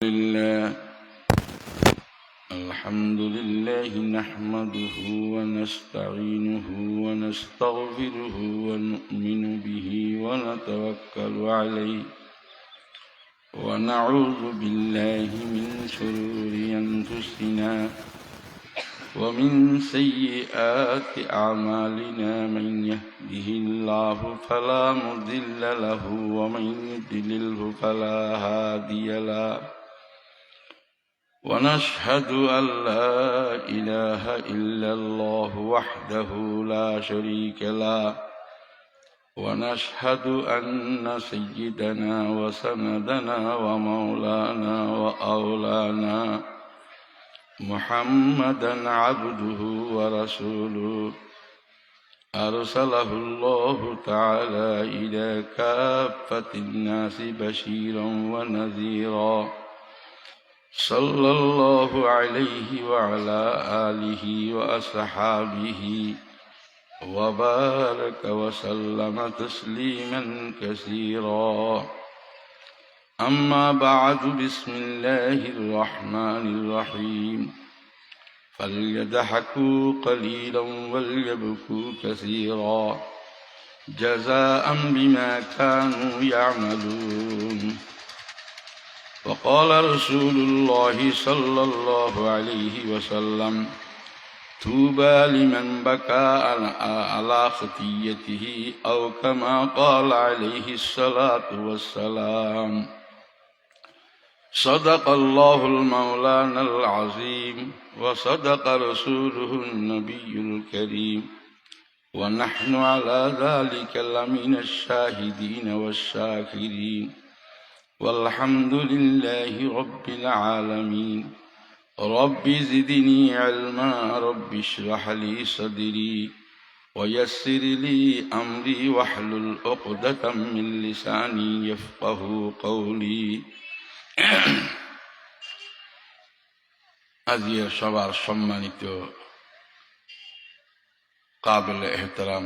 لله الحمد لله نحمده ونستعينه ونستغفره ونؤمن به ونتوكل عليه ونعوذ بالله من شرور أنفسنا ومن سيئات أعمالنا من يهده الله فلا مضل له ومن يضلله فلا هادي له ونشهد أن لا إله إلا الله وحده لا شريك له ونشهد أن سيدنا وسندنا ومولانا وأولانا محمدا عبده ورسوله أرسله الله تعالى إلى كافة الناس بشيرا ونذيرا صلى الله عليه وعلى آله وأصحابه وبارك وسلم تسليما كثيرا أما بعد بسم الله الرحمن الرحيم فليضحكوا قليلا وليبكوا كثيرا جزاء بما كانوا يعملون وقال رسول الله صلى الله عليه وسلم طوبى لمن بكى على خطيئته أو كما قال عليه الصلاة والسلام صدق الله المولانا العظيم وصدق رسوله النبي الكريم ونحن على ذلك لمن الشاهدين والشاكرين والحمد لله رب العالمين رب زدني علما رب اشرح لي صدري ويسر لي أمري واحلل عقدة من لساني يفقه قولي আজিয়া সবার সম্মানিত কাবিল এহতরাম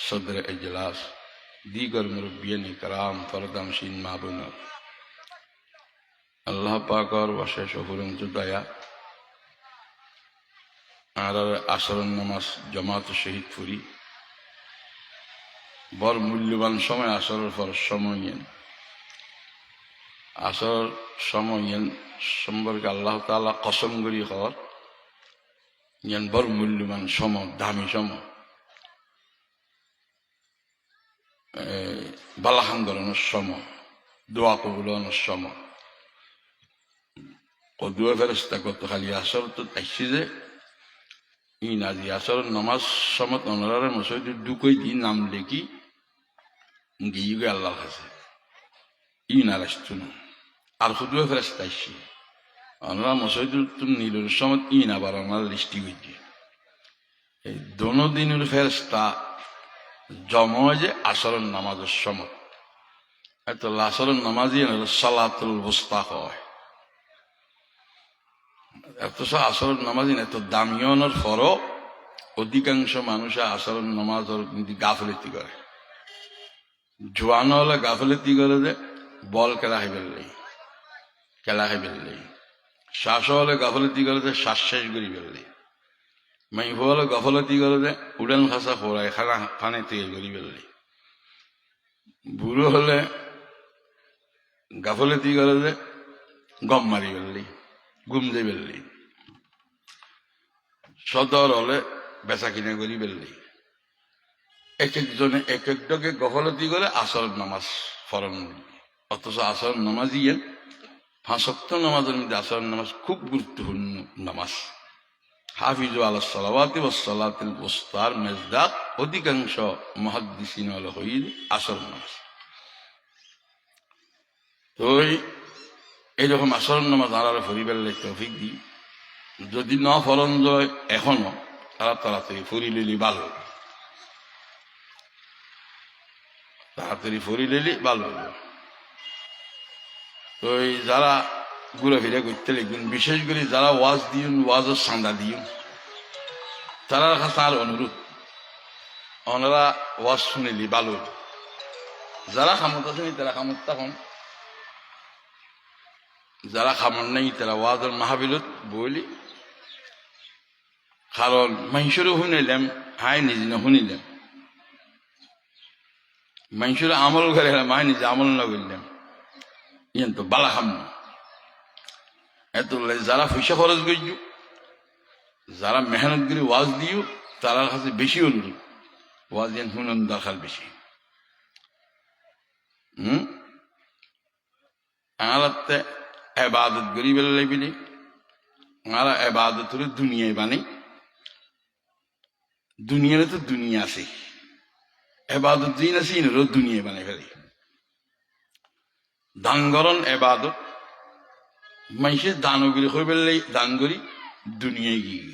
সদর এজলাস দিগর মুরব্বিয়ান کرام ফরদামশীন মা বোনেরা আল্লাহ পাকর অশেষ অফুরন্ত দয়া আর আসরের নামাজ জামাত শহীদ ফুরি বড় মূল্যবান সময় আসরের পর সময় আসর সময় সম্পর্কে আল্লাহ তাআলা কসম করি হওয়ার বড় মূল্যবান সময় দামি সময় বালাহান ধরনের সময় দোয়া কবুলানোর সময় কদুয়া ফেরেশতা কত খালি আসর তো তাইছি যে ই নাজি আসর নামাজ সমত অনরারে মসজিদে ঢুকই দি নাম লেখি গিয়ে আল্লাহর কাছে ই না রাস্ত না আর কদুয়া ফেরেশতা আইছি অনরা মসজিদে তুমি নীলুর সমত ই না বার আমার লিস্টি হইছে এই দোনো দিনের ফেরেশতা জমজে আসরের নামাজের সময় এত আসরের নামাজই সালাতুল বুস্তা হয় এত আসরের নামাজ এত দামিয়নের পরও অধিকাংশ মানুষ আসরের নামাজের কিন্তু গাফলতি করে জোয়ান হলে গাফলতি করে যে বল খেলা খাই বেললেই শ্বাস হলে গাফলতি করে যে শ্বাস শেষ করি বেললেই মাইফ হলে গাফলতি করে যে উড়ান খাসা খোরায় খানে তেল করি বেললেই বুড়ো হলে গাফলতি করে যে গম মারি বেললেই ঘুম দিয়ে বেললি সদর হলে বেচা কিনা করি বেললি এক একজনে এক একটাকে গফলতি করে আসর নামাজ ফরন অথচ আসর নামাজ ইয়েন 5 ওয়াক্ত নামাজের মধ্যে আসর নামাজ খুব গুরুত্বপূর্ণ নামাজ হাফিজু আলাস সালাওয়াতি ওয়াস সালাতিল উস্তার মেজদাক অধিকাংশ মুহাদ্দিসিন হলো হইল আসর নামাজ তো এইরকম আসর নামাজ আলার ফরিবেলে তৌফিক দি যদি না ফরন যায় এখনো তাড়াতাড়ি ফুরি লিলি ভালো তাড়াতাড়ি ফুরি লিলি ভালো তো যারা ঘুরে ফিরে করতে লিখবেন বিশেষ করে যারা ওয়াজ দিন ওয়াজের চাঁদা দিন তারা কাছে আর অনুরোধ ওনারা ওয়াজ শুনিলি ভালো যারা ক্ষমতা শুনি তারা ক্ষমতা হন যারা খামন নাই তারা ওয়াজের মাহফিলত বলি, কারণ মানুষেরও শুনিলাম, হাই নিজে না শুনিলাম, মানুষের আমল করে হাই নিজে আমল না করলাম, ইয়ান তো বালা খাম না। এত যারা পয়সা খরচ করছ, যারা মেহনত করে ওয়াজ দিও, তার কাছে বেশি অনুরোধ, ওয়াজ ইয়ান শুনন দরকার বেশি। আলাতে এবাদত করি বেলা বিলি, আর এবাদত দুনিয়ায় বানাই, দুনিয়ার তো দুনিয়া আছে, এবাদত দিন আছে ইনরও দুনিয়ায় বানাই ফেলে। দান গরণ এবাদত, মানুষের দানও করে হয়ে বেললেই দান করি দুনিয়ায় গিয়ে,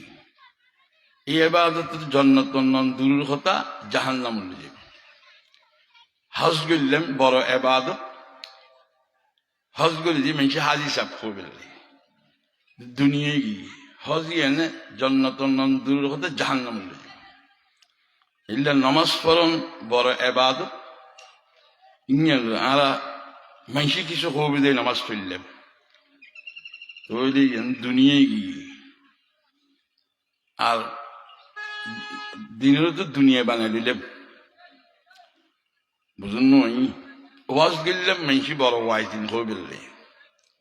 এই এবাদত জন্নত দূরের কথা, জাহান্নাম উল্লে যাবে। হজ করলাম বড় এবাদত, হজ করে দিয়ে মানুষে হাজি সাপ হয়ে বেললে দুনিয়ায় গিয়ে, হজ এনে জন্নত দূরের কথা, জাহান্নাম উল্লে যাবে। এগুলা নমাজ পড়ন বড় এবাদত, আর মানুষে কিছু কবি দেয় নামাজ পড়লাম, দুনিয়ায় গিয়ে, আর দিনেরও তো দুনিয়া বানাই দিলাম, বুঝুন নই। ওয়াজ গেলাম মানুষই বড় ওয়াজ দিন হয়ে বেললে,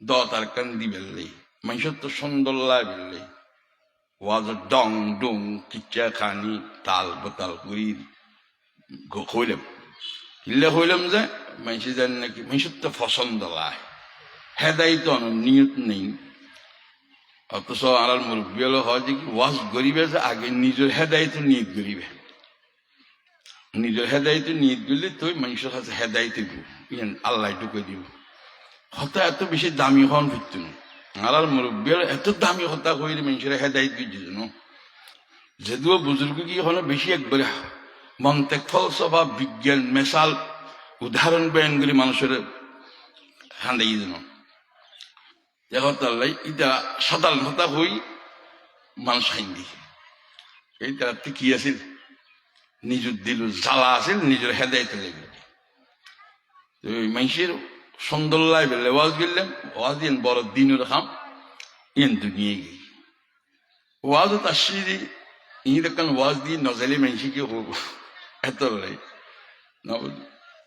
দার কান্দি বেললে, মানুষের তো সুন্দর লাই বেললে, ওয়াজ ডং ডং কিচ্চা খানি তাল বোতাল করি হইলাম, কিল্লে হইলাম যে মানুষে জানি নাকি মানুষের তো পছন্দ লাই, হেদাই তো নিয়ত নেই। অথচ আর মুরব্বী হলো হয় যে কি ওয়াজ গরিবে যে আগে নিজের হেদায়িত নিয়ত গরিবে, নিজের হেদায়িত নিয়ত গেলে তুই মানুষের কাছে হেদায়িত দিব, আল্লাহ ঢুকে দিব। হতা এত বেশি দামি হন ফিরত না, আর মুরব্বী হলো এত দামি হতা কইলে মানুষের হেদায়িত দিচ্ছে না, যদিও বুজুর্গ কি হলো বেশি একবারে মন্তেক ফলসফা বিজ্ঞান মেশাল উদাহরণ বয়ান করে মানুষের হান্দাই যেন দেহতাল্লাই এটা সাধারণ হতা হই মানুষ খাইন্দি, এইটা কি আছিল নিজের দিল জ্বালা আছিল, নিজের হেদায়তে লেগে মানুষের সুন্দর লাই বেলে ওয়াজ গেলাম, ওয়াজ দিন বড় দিনের খাম ইন দুনিয়ে গিয়ে ওয়াজ আসছি যে ইন ওয়াজ দিয়ে নজালে মানুষ কি হব এত লাই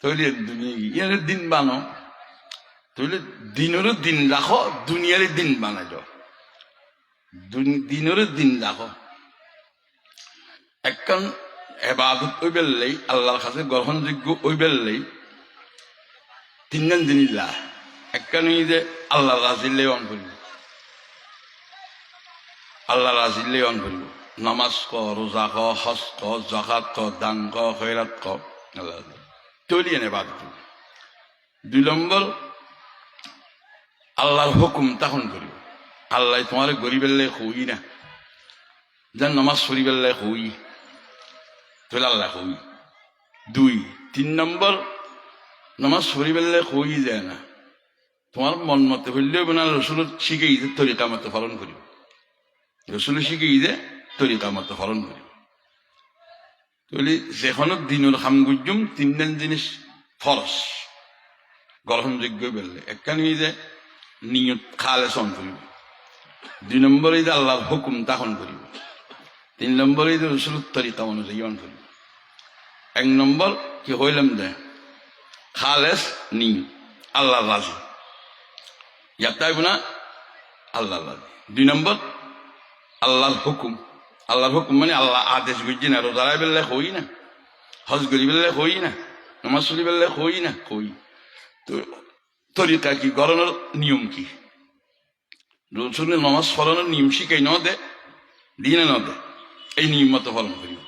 তৈরি দুনিয়ে গিয়ে ইয়ানের দিন বানো, তাহলে দিনেরও দিন রাখো, দুনিয়ার দিন বানাই যাও, দিনেরও দিন রাখো। একখান এবাদত ওই বেললেই আল্লাহর কাছে গ্রহণযোগ্য ওই বেললেই তিনজন জিনিস লা, একখান যে আল্লাহ রাজিল্লে অন করিব, আল্লাহ রাজিল্লে অন করিব, নামাজ ক, রোজা ক, হজ ক, জাকাত ক, দান ক, খয়রাত ক, আল্লাহ তৈরি এনে বাদ। 2 নম্বর আল্লাহর হুকুম তখন করিব, আল্লাহ তোমার গরিবের লাই হই না, যেন নামাজ পড়িবের লাই হই, তাহলে আল্লাহ হই। 2, 3 নম্বর নামাজ পড়িবের লাই হই যায় না, তোমার মন মতে হইলেও না, রসুলের শিখে ঈদের তরিকা মতো পালন করিব, রসুলের শিখে ঈদে তরিকা মতো পালন করিব। তাহলে যেখানে দিনের খাম গুজুম 3 জিনিস ফরজ গ্রহণযোগ্য বেললে, একখান যে নিয়ত খালে সন করিব, 2 নম্বরে যে আল্লাহর হুকুম তখন করিব, 3 নম্বরে যে রসুলের তরিকা অনুযায়ী অন করিব। 1 নম্বর কি হইলাম যে খালেস নি আল্লাহর রাজি, ইয়াতাইব না আল্লাহর রাজি। 2 নম্বর আল্লাহর হুকুম, আল্লাহর হুকুম মানে আল্লাহ আদেশ বুঝছি না, রোজারাই বেললে হই না, হজ করি বেললে হই না, নামাজ পড়ি বেললে হই না, হই তো তরিকা কি গরনের নিয়ম কি, রসুলের নামাজ পড়ানোর নিয়ম শিখাই ন দে দিনে ন দে, এই নিয়ম মতো পালন করিব।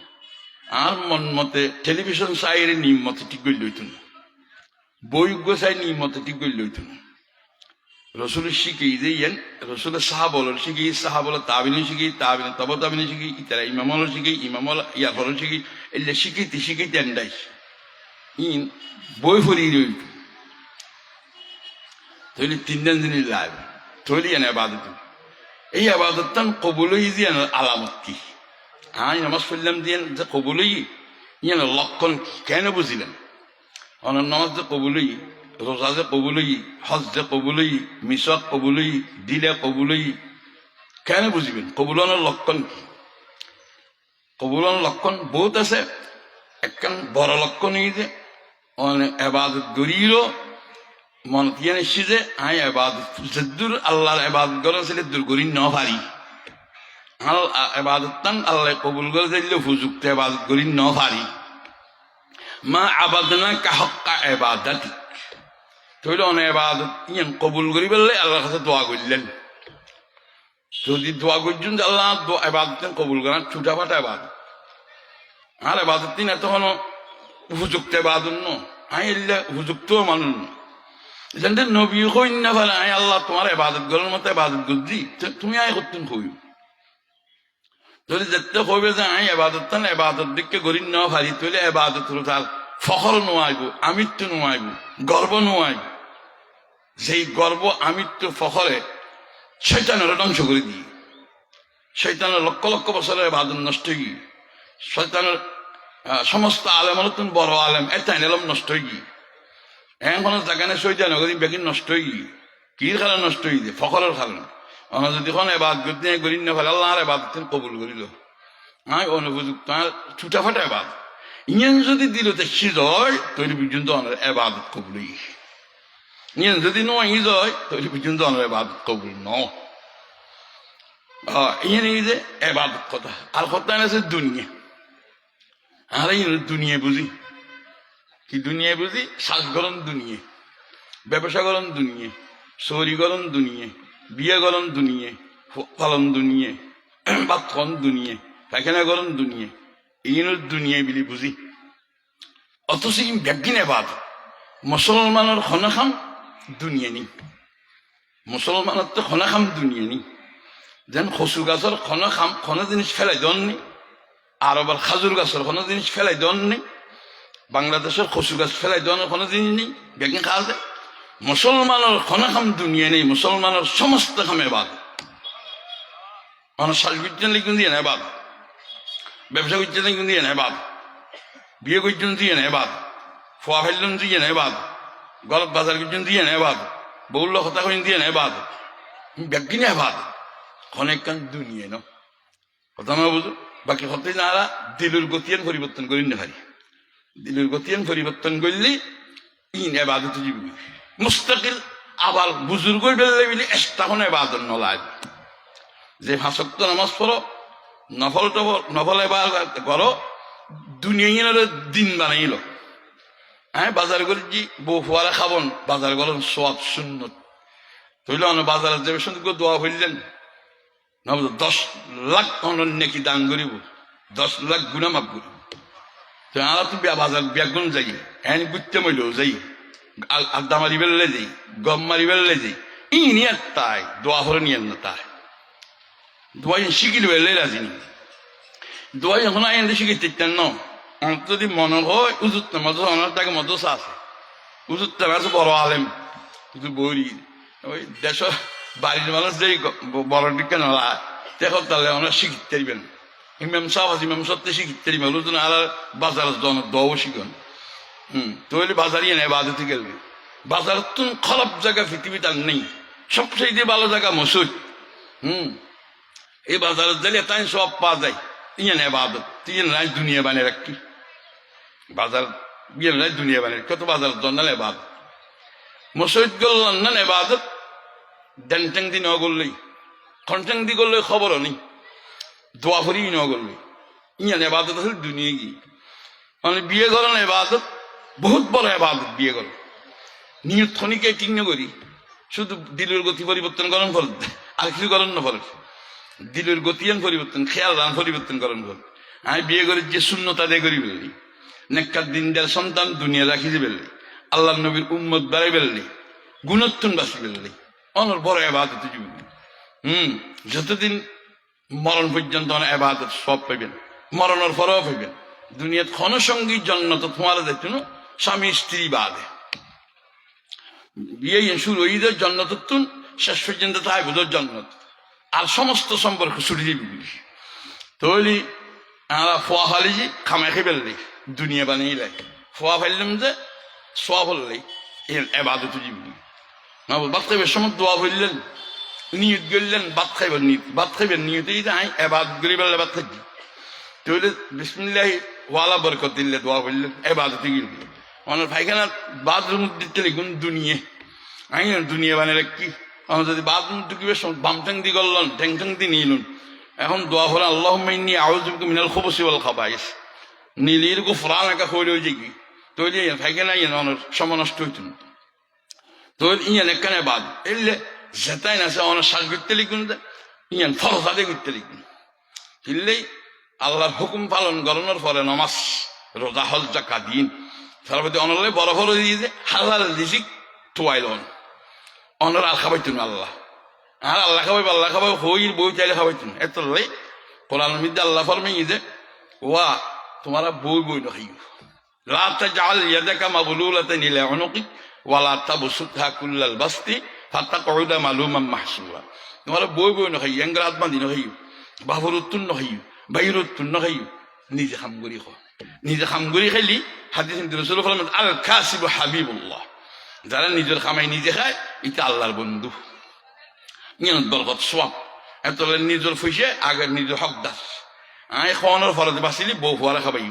আর মন মতে টেলিভিশন চাইরে নিয়ম মতো ঠিক করে লইত না, বৈজ্ঞ চাই নিয়ম মতো ঠিক করে লইত না, রসুলের শিখেই যে ইয়েন রসুলের সাহাবলের শিখি, সাহাবলের তাবিনে শিখি, তাবিনে তব তাবিনে শিখি, ইতারা ইমামলের শিখি, ইমামল ইয়াফলের শিখি, এলে শিখিতে শিখিতে এন্ডাই ইন বই ফরিয়ে রইত, তৈরি 3 জিনিস লাভ তৈরি এনে আবাদত। এই আবাদত কবুলই দিয়ে আলামত কি, আমি নামাজ পড়লাম দিয়ে যে কবুলই ইয়ান লক্ষণ কেন বুঝিলেন, অনার নামাজ যে কবুলই রোজা যে কবুলই, হজ যে কবুলই, মিসওয়াক কবুলই, দিলে কবুলই, কেন বুঝবেন কবুলানোর লক্ষণ কি? কবুলানোর লক্ষণ বহুত আছে। একখান বড় লক্ষণ এই যে এবাদত গরিল মন দিয়ে নিচ্ছি যে আই এবাদত যেদূর আল্লাহর এবাদত করে ছিল দূর করি ন পারি, এবাদত আল্লাহ কবুল করে দিলে হুজুক্ত এবাদত করি ন পারি। মা আবাদনা কাহক্কা এবাদাতি তৈল অনে এবাদত ইয়ান কবুল করি বললে আল্লাহর কাছে দোয়া করলেন। যদি দোয়া করছেন যে আল্লাহ এবাদত কবুল করেন ছুটা ফাটা এবাদত, আর এবাদত দিন এত হন উপযুক্ত এবাদত ন আই এলে উপযুক্ত মানুষ যেন নবী হইন না ফেলে আই আল্লাহ তোমার এবাদত করার মতো এবাদত করছি তুমি আয় করতেন হইব। যদি যেতে হইবে যে আই এবাদত এবাদত দিককে গরিব নেওয়া পারি তৈলে এবাদত তার ফখর নোয়াইব, আমিত্ব নোয়াইব, গর্ব নোয়াইব। যেই গর্ব আমিত্ব ফখরে শয়তানের ধ্বংস করে দিই, শয়তানের লক্ষ লক্ষ বছরের এবাদত নষ্ট হয়ে গিয়ে, শয়তানের সমস্ত আলেম নতুন বড় আলেম এটাই এলম নষ্ট হয়ে গিয়ে এখন জায়গানে শৈতান বেগিন নষ্ট হয়ে গিয়ে কির কারণে নষ্ট হয়ে যায় ফখরের কারণে। যদি এখন এবাদ করতে করি না ফেলে আল্লাহর এবাদত কবুল করিল আয় অনুপযুক্ত ছুটা ফাটা এবাদ ইয়েন যদি দিল সে যায় তৈরি পর্যন্ত অনেক এবাদত কবুল ইয়েন যদি নয় যায় তৈরি পর্যন্ত অনেক এবাদত কবুল ন ইয়েন এই যে এবাদত কথা আর কথা আছে দুনিয়া। আর এই দুনিয়া বুঝি কি? দুনিয়া বুঝি শ্বাস গরম দুনিয়া, ব্যবসা গরম দুনিয়া, চৌরি গরম দুনিয়া, বিয়ে গরম দুনিয়া, পালন দুনিয়া, বাথন দুনিয়া, পায়খানা গরম দুনিয়া, এই দুনিয়া বুলি বুঝি। অথচ ই ব্যাগিন এবাদ মুসলমানের খনাখাম দুনিয়া নি, মুসলমানের তো খনাখাম দুনিয়া নি। যেন কচু গাছের খনাখাম খনা জিনিস ফেলাই দেন নি, আর আবার খাজুর গাছের কোনো জিনিস ফেলাই দেন নেই, বাংলাদেশের কচু গাছ ফেলাই দেওয়ার কোনো জিনিস নেই, বেগিন খাওয়া যায়। মুসলমানের কোনো খাম দুনিয়া নেই, মুসলমানের সমস্ত খামে বাদ। মানুষ শ্বাস করছেন লিখুন দিয়ে নেয় বাদ, ব্যবসা করছেন লিখুন দিয়ে নেয় বাদ, বিয়ে করছেন দিয়ে নেয় বাদ, ফোয়া ফেললেন দিয়ে নেয় বাদ, গলত বাজার করছেন দিয়ে নেয় বাদ, বউল হতা করেন দিয়ে নেয় বাদ, বেগিন বাদ। অনেকখান দুনিয়া ন কথা না বুঝো। বাকি হতে না দিলুর গতিয়ান পরিবর্তন করি না পারি, দিলুর গতিয়ান পরিবর্তন করলে ইন এবাদত জীবী মুস্তাকিল আবার বুজুর্গ বেললে বলে তখন এবাদত নলায় যে ফাঁসক্ত নামাজ পড়ো নফল টফল নফল এবার করো দুনিয়া দিন বানাইল। হ্যাঁ বাজার করেছি বউ ফুয়ারা খাবন বাজার করেন সোয়াব শূন্য তৈল বাজারে যাবে সুন্দর দোয়া ফেললেন 10 লাখ নাকি দান করিব, 10 লাখ গুণা মাপ করিব। তো আর তো বাজার ব্যাগুন যাই হ্যাঁ বুঝতে মইলেও যাই, আড্ডা মারি বেললে যাই, গম মারি বেললে যাই, ই নিয়ে তাই দোয়া হরে নিয়ে না তাই দোয়া শিখিল বেললে রাজি নি দোয়া যখন আইন শিখিতে ন যদি মনে হয় উজুত মতো তাকে মদসা আছে, উজুত আছে বড় আলেম কিন্তু বই ওই দেশ বাড়ির মানুষ যে বড় দিকে নলা দেখো তাহলে আমরা শিখিতে পারবেন। ইমাম সাহেব আছে, ইমাম সত্যি শিখিতে পারবেন আর বাজার দও শিখুন। তৈরি বাজারিয়ে নেই বাজাতে গেলবে বাজার তো খারাপ জায়গা পৃথিবীতে আর নেই, সবচেয়ে ভালো জায়গা মসুদ। এই বাজারের দিলে তাই সব পাওয়া যায়। ইয়ে নেই বাদত তুই নাই দুনিয়া বানিয়ে রাখি বাজার ইয়ে নাই দুনিয়া বানিয়ে কত বাজার জন্নালে বাদ মসজিদ গেল না এবাদত ড্যাং ট্যাং দি ন করলেই খনট্যাং দি করলে খবরও নেই, দোয়া ফরি ন করলে ইয়া এবাদত আসলে দুনিয়া গিয়ে মানে বিয়ে করেন এবাদত বহুত বড় এবাদত। বিয়ে করেন নিয়ত খনিকে ঠিক না করি শুধু দিলের গতি পরিবর্তন করেন ফল আর কিছু করেন না ফল দিলের গতিয়ান পরিবর্তন খেয়াল রান পরিবর্তন করেন ফল। আমি বিয়ে করি যে শূন্যতা দিয়ে করি বেললি নেককার দিন দেড় সন্তান দুনিয়া রাখি যে বেললি আল্লাহ নবীর উম্মত বাড়াই বেললি গুণত্তন বাসি বেললি অনর বড় এবাদত জীবন। যতদিন মরণ পর্যন্ত এবাদত সব পাইবেন, মরণের পরেও পাইবেন। দুনিয়াত ক্ষণসঙ্গীর জন্য তো তোমার দেখুন স্বামী স্ত্রী বাদে বিয়ে শুরু ঈদের জন্নত শেষ পর্যন্ত তাই বোধর জন্নত আর সমস্ত সম্পর্ক ছুটি দিবি তৈলি আমরা ফোয়া ফালি খামে খেয়ে ফেললি দুনিয়া বানিয়ে লাই ফোয়া ফেললাম যে সোয়া ফেললেই এর এবাদত জীবনী না ভাত খাইবার সময় দোয়া বললেন নিয়ত করলেন ভাত খাইবার নিয়ত ভাত খাইবার নিয়তেই যাই এবাদত করি বেলা ভাত খাইছি তাহলে বিসমিল্লাহ ওয়ালা বরকত দিল্লে দোয়া বললেন এবাদতে গিয়ে আমার ভাইখানা বাথরুম দিতে লিখুন দুনিয়া আমি দুনিয়া বানিয়ে রাখি আমার যদি বাথরুম ঢুকিবে বাম ঠ্যাং দিয়ে করলেন ঠ্যাং ঠ্যাং দিয়ে নিলুন এখন দোয়া হল আল্লাহ মাইনি আউযুবিকা মিনাল খুবুসি ওয়াল খাবাইস নীলির গুফরান একা হইল হয়ে যাই তৈরি ভাইখানা ইয়ে আমার সময় নষ্ট হইত না তো ইয়ান একখানে বাদ এলে যেতাই না সে অনেক শ্বাস করতে লিখুন ইয়ান ফরসাদে করতে লিখুন কিনলেই আল্লাহর হুকুম পালন করানোর ফলে নামাজ রোজা হজ জাকাত দিন সর্বতি অনলে বড় বড় দিয়ে যে হালাল রিজিক তোয়াইলন অনর আল খাবাইতুন আল্লাহ আর আল্লাহ খাবাইব আল্লাহ খাবাই হইর বই চাইলে খাবাইতুন এত লাই কোরআন মধ্যে আল্লাহ ফরমাই যে ওয়া তোমারা বই বই নখাই লা তাজআল ইয়াদাকা মাগলুলাতান ইলা উনুকিক ওয়ালা তাবসুতহা কুল্লাল বাসতি ফাতাকউদা মালুমান মাহসুরা তোমারা বই বই নখাই এঙ্গরাত বাঁধি নখাই বাবরুতুন নখাই বাইরুতুন নখাই নিজে খামগুড়ি খ নিজে খামগুড়ি খাইলি হাদিস রাসূল ফরমান আল কাসিবু হাবিবুল্লাহ যারা নিজের খামাই নিজে খায় এটা আল্লাহর বন্ধু নিয়ত বরকত সওয়াব এত নিজের ফুসে আগের নিজের হকদার আই খাওয়ানোর ফলে বাঁচিলি বউ ফুয়ারা খাবাই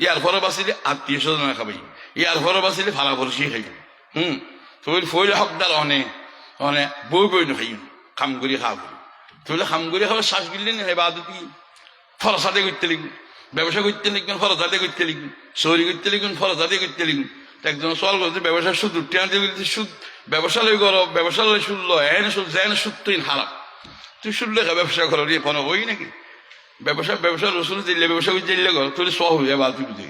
ইয়ার ফলে বাঁচিলি আত্মীয় স্বজনে খাবাই ইয়ার ফলে বাঁচিলি ফালা ফরসি খাই তুই ফইলে হকদার অনেক অনেক বই বই নখাই খামগুড়ি খাবো তুইলে খামগুড়ি খাবার শ্বাস গিললি না হেবাদতি ফরসাদে করতে লিখবেন ব্যবসা করতে লিখবেন ফরসাদে করতে লিখবেন চৌরি করতে লিখবেন ফরসাদে করতে লিখবেন একজন সওয়াল করছে ব্যবসা সুদ উঠতে সুদ ব্যবসা লই করো ব্যবসা লই সুদ লো এনে সুদ যেন সুদ তুই হারাম তুই সুদ লেখা ব্যবসা করো রে কোনো বই নাকি ব্যবসা রসুল দিলে ব্যবসা করে দিলে করো তুই সহ হয়ে বা তুই বুঝে